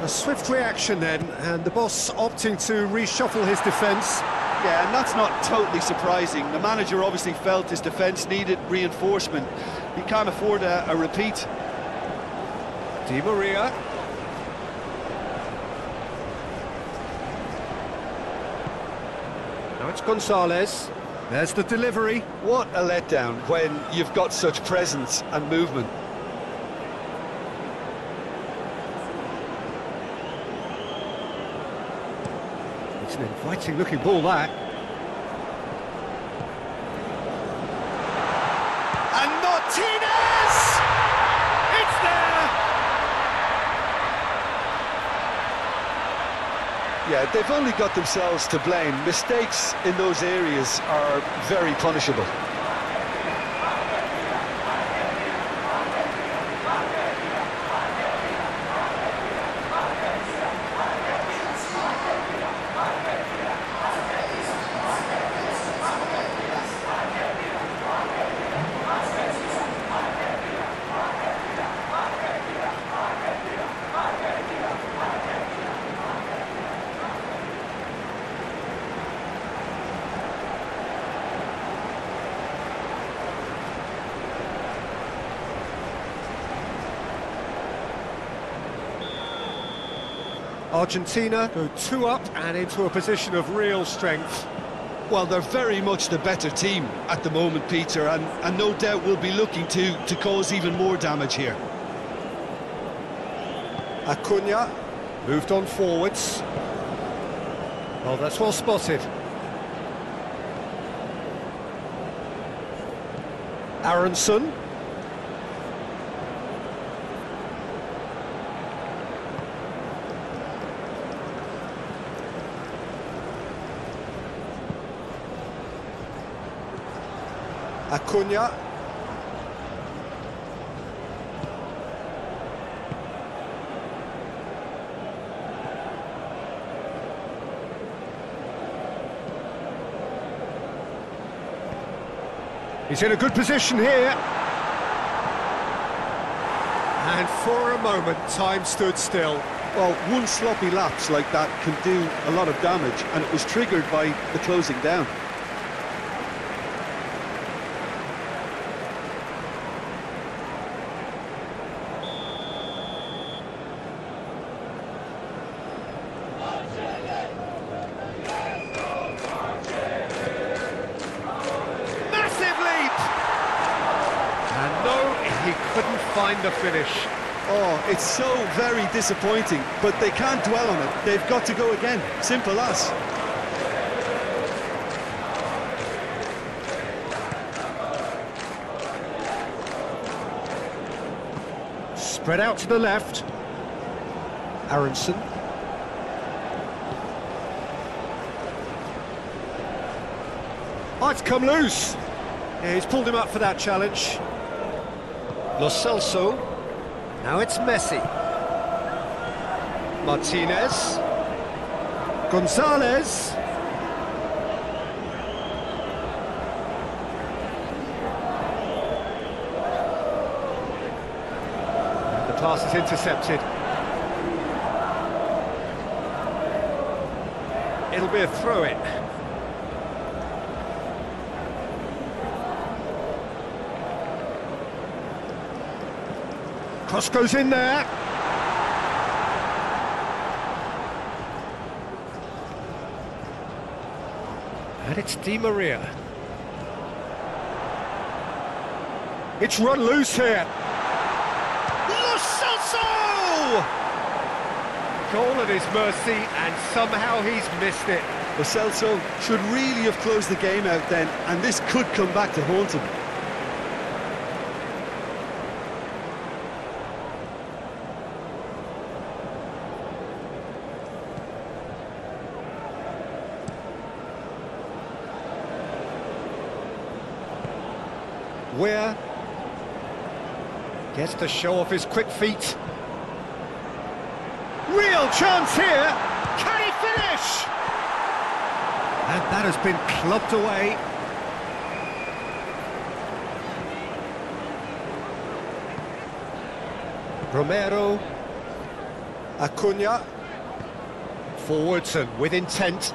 A swift reaction then, and the boss opting to reshuffle his defence. Yeah, and that's not totally surprising. The manager obviously felt his defence needed reinforcement. He can't afford a repeat. Di Maria. Now it's Gonzalez. There's the delivery. What a letdown when you've got such presence and movement. It's an inviting looking ball, that. And Martinez! It's there! Yeah, they've only got themselves to blame. Mistakes in those areas are very punishable. Argentina go 2 up and into a position of real strength. Well, they're very much the better team at the moment, Peter, and no doubt will be looking to cause even more damage here. Acuna moved on forwards. Well, that's well spotted. Aronson. Acuna. He's in a good position here. And for a moment, time stood still. Well, one sloppy lapse like that can do a lot of damage, and it was triggered by the closing down. He couldn't find the finish. Oh, it's so very disappointing, but they can't dwell on it. They've got to go again. Simple as. Spread out to the left. Aronson. Oh, it's come loose. Yeah, he's pulled him up for that challenge. Lo Celso. Now it's Messi. Martinez. Gonzalez. And the pass is intercepted. It'll be a throw-in. Cross goes in there. And it's Di Maria. It's run loose here. Lo Celso! Goal at his mercy, and somehow he's missed it. Lo Celso should really have closed the game out then, and this could come back to haunt him. Where gets to show off his quick feet. Real chance here. Can he finish? And that has been clubbed away. Romero, Acuna. forwards and with intent.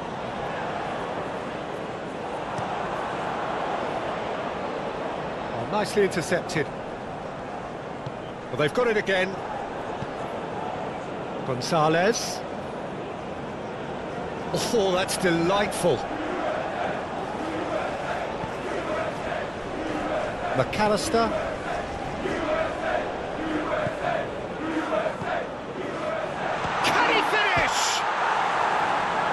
Oh, nicely intercepted. Well, they've got it again. Gonzalez. Oh, that's delightful. McAllister. Can he finish?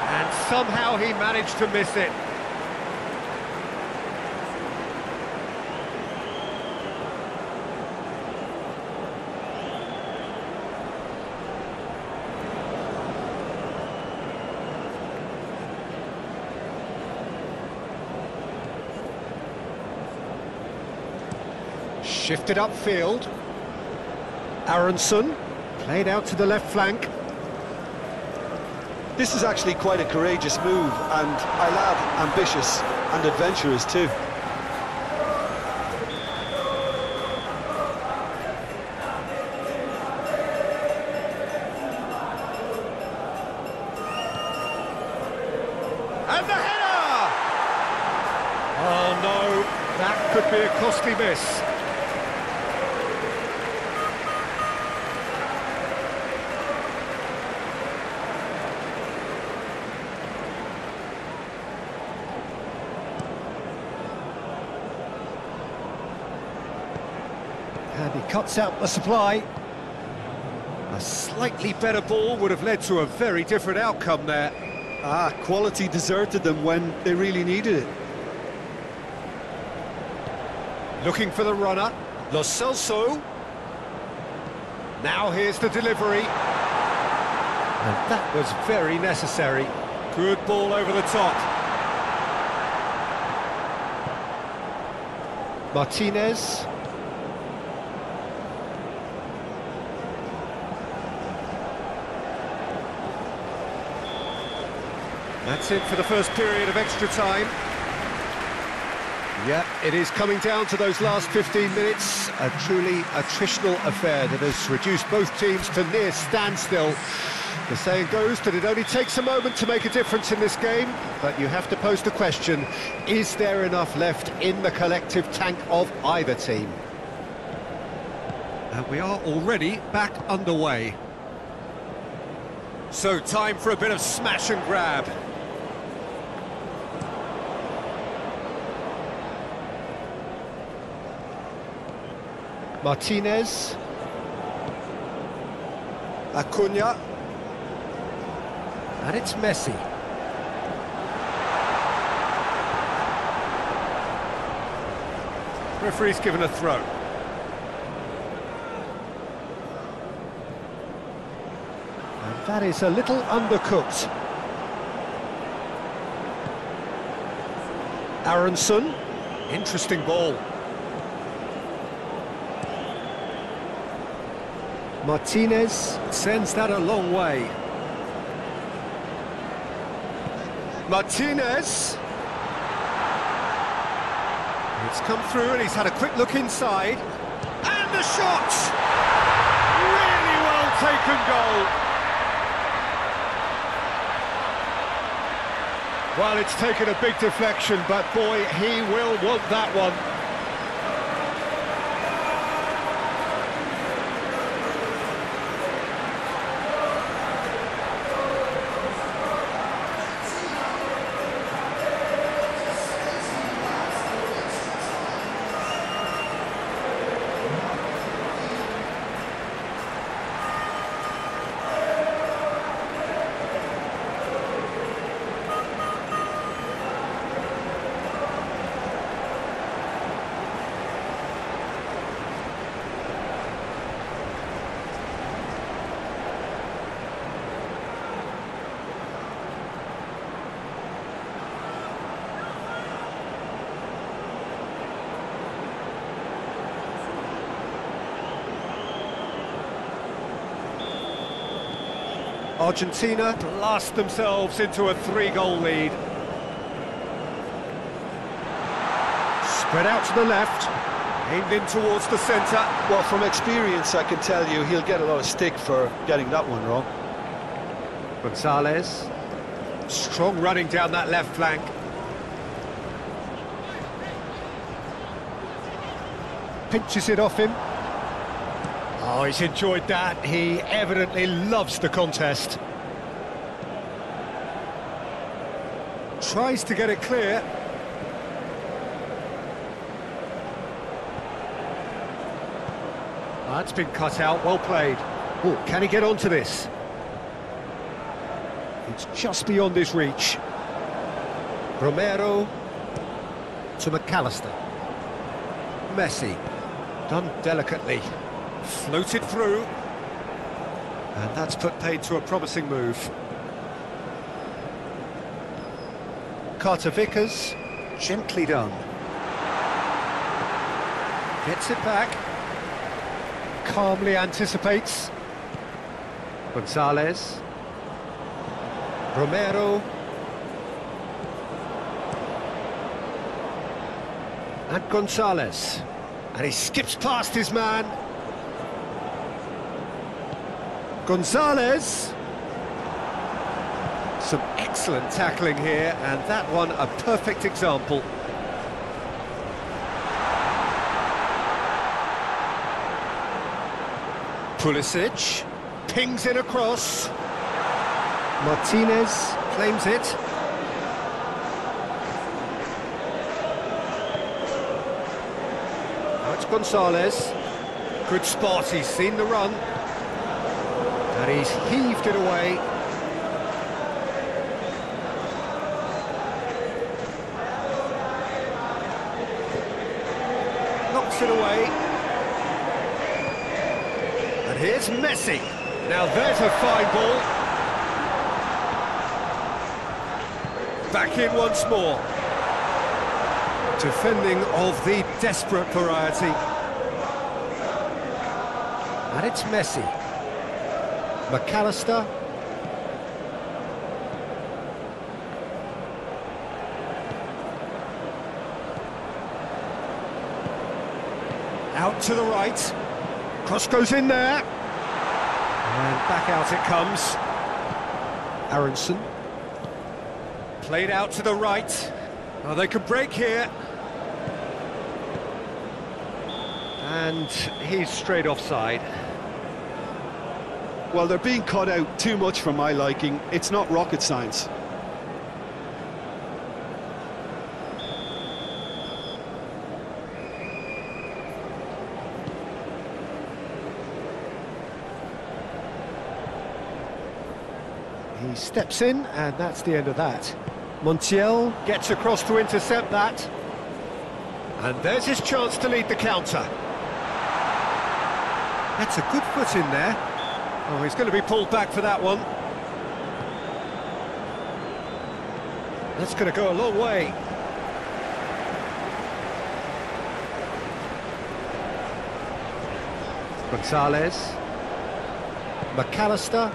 And somehow he managed to miss it. Shifted upfield. Aronson played out to the left flank. This is actually quite a courageous move, and I'll add ambitious and adventurous too. And the header! Oh no, that could be a costly miss. And he cuts out the supply. A slightly better ball would have led to a very different outcome there. Quality deserted them when they really needed it. Looking for the runner, Lo Celso. Now here's the delivery. And that was very necessary. Good ball over the top. Martinez. That's it for the first period of extra time. Yeah, it is coming down to those last 15 minutes. A truly attritional affair that has reduced both teams to near standstill. The saying goes that it only takes a moment to make a difference in this game, but you have to pose the question, is there enough left in the collective tank of either team? And we are already back underway. So time for a bit of smash and grab. Martinez. Acuna. And it's Messi. Referee's given a throw. And that is a little undercooked. Aronson. Interesting ball. Martinez sends that a long way. Martinez. It's come through and he's had a quick look inside. And the shot! Really well taken goal. Well, it's taken a big deflection, but boy, he will want that one. Argentina blast themselves into a 3-goal lead. Spread out to the left. Aimed in towards the centre. Well, from experience, I can tell you he'll get a lot of stick for getting that one wrong. Gonzalez. Strong running down that left flank. Pinches it off him. Oh, he's enjoyed that. He evidently loves the contest. Tries to get it clear. That's been cut out, well played. Oh, can he get onto this? It's just beyond his reach. Romero to McAllister. Messi, done delicately. Floated through. And that's put paid to a promising move. Carter Vickers, gently done. Gets it back. Calmly anticipates. Gonzalez. Romero. And Gonzalez. And he skips past his man. Gonzalez. Some excellent tackling here, and that one a perfect example. Pulisic pings it across. Martinez claims it. Now it's Gonzalez. Good spot, he's seen the run. And he's heaved it away. Knocks it away. And here's Messi. Now there's a fine ball. Back in once more. Defending of the desperate variety. And it's Messi. McAllister. Out to the right. Cross goes in there. And back out it comes. Aronson. Played out to the right. Oh, they could break here. And he's straight offside. Well, they're being cut out too much for my liking. It's not rocket science. He steps in, and that's the end of that. Montiel gets across to intercept that. And there's his chance to lead the counter. That's a good foot in there. Oh, he's going to be pulled back for that one. That's going to go a long way. Gonzalez. McAllister.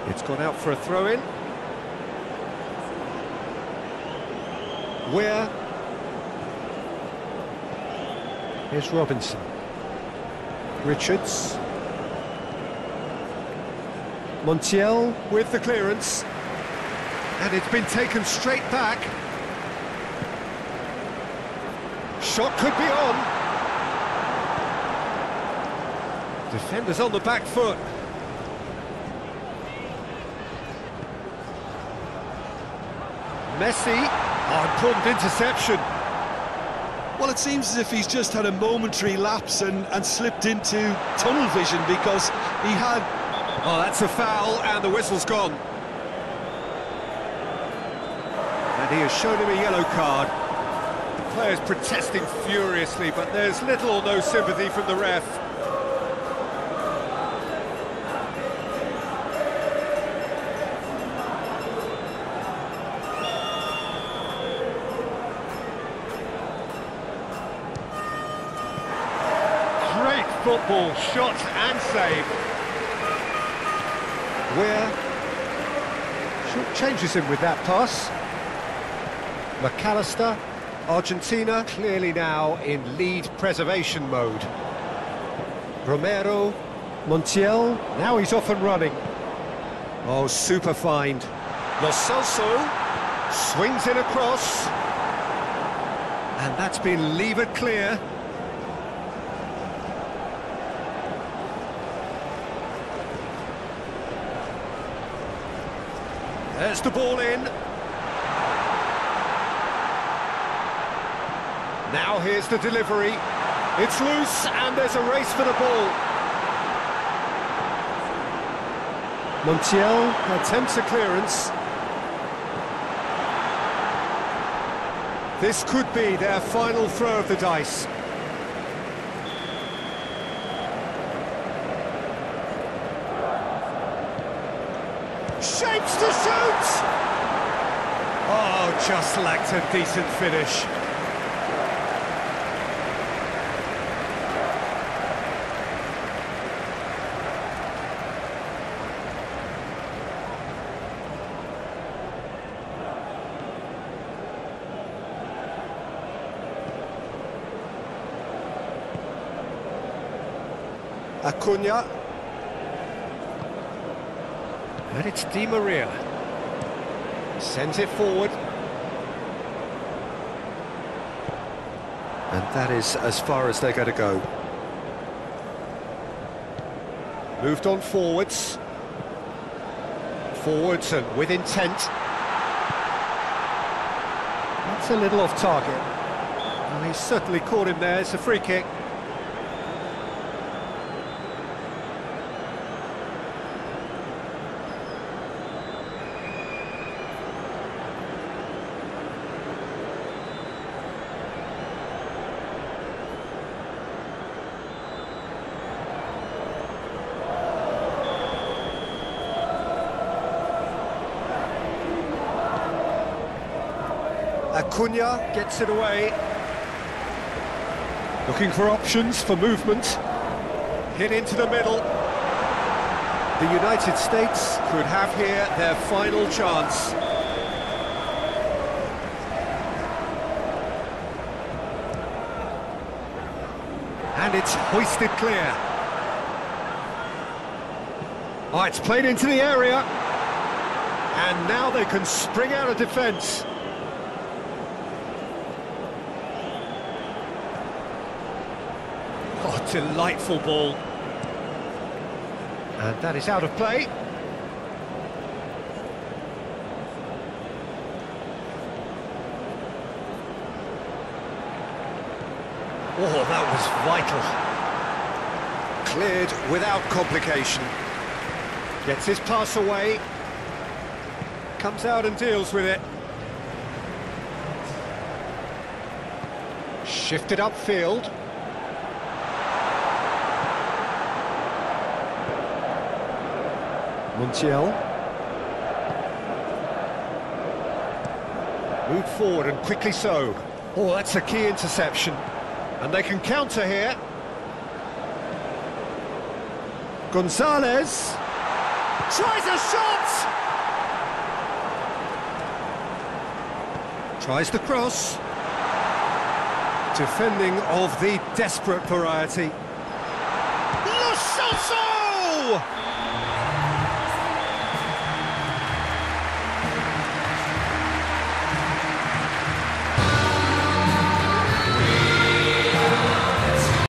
It's gone out for a throw-in. Where? Here's Robinson. Richards. Montiel with the clearance. And it's been taken straight back. Shot could be on. Defenders on the back foot. Messi. Oh, important interception. Well, it seems as if he's just had a momentary lapse and slipped into tunnel vision, because he had... Oh, that's a foul, and the whistle's gone. And he has shown him a yellow card. The player's protesting furiously, but there's little or no sympathy from the ref. Football, shot and save. Where short changes him with that pass. McAllister. Argentina clearly now in lead preservation mode. Romero. Montiel. Now he's off and running. Oh, super find. Lo Celso swings in across. And that's been levered clear. There's the ball in. Now here's the delivery. It's loose and there's a race for the ball. Montiel attempts a clearance. This could be their final throw of the dice. Shapes to shoot! Oh, just lacked a decent finish. Acuna. And it's Di Maria. Sends it forward. And that is as far as they're going to go. Moved on forwards. Forwards and with intent. That's a little off target. Well, he's certainly caught him there. It's a free kick. Acuna gets it away. Looking for options for movement. Hit into the middle. The United States could have here their final chance. And it's hoisted clear. Oh, it's played into the area. And now they can spring out of defence. Oh, delightful ball. And that is out of play. Oh, that was vital. Cleared without complication. Gets his pass away. Comes out and deals with it. Shifted upfield. Montiel. Moved forward and quickly so. Oh, that's a key interception. And they can counter here. Gonzalez. Tries a shot! Tries the cross. Defending of the desperate variety. Lo Celso!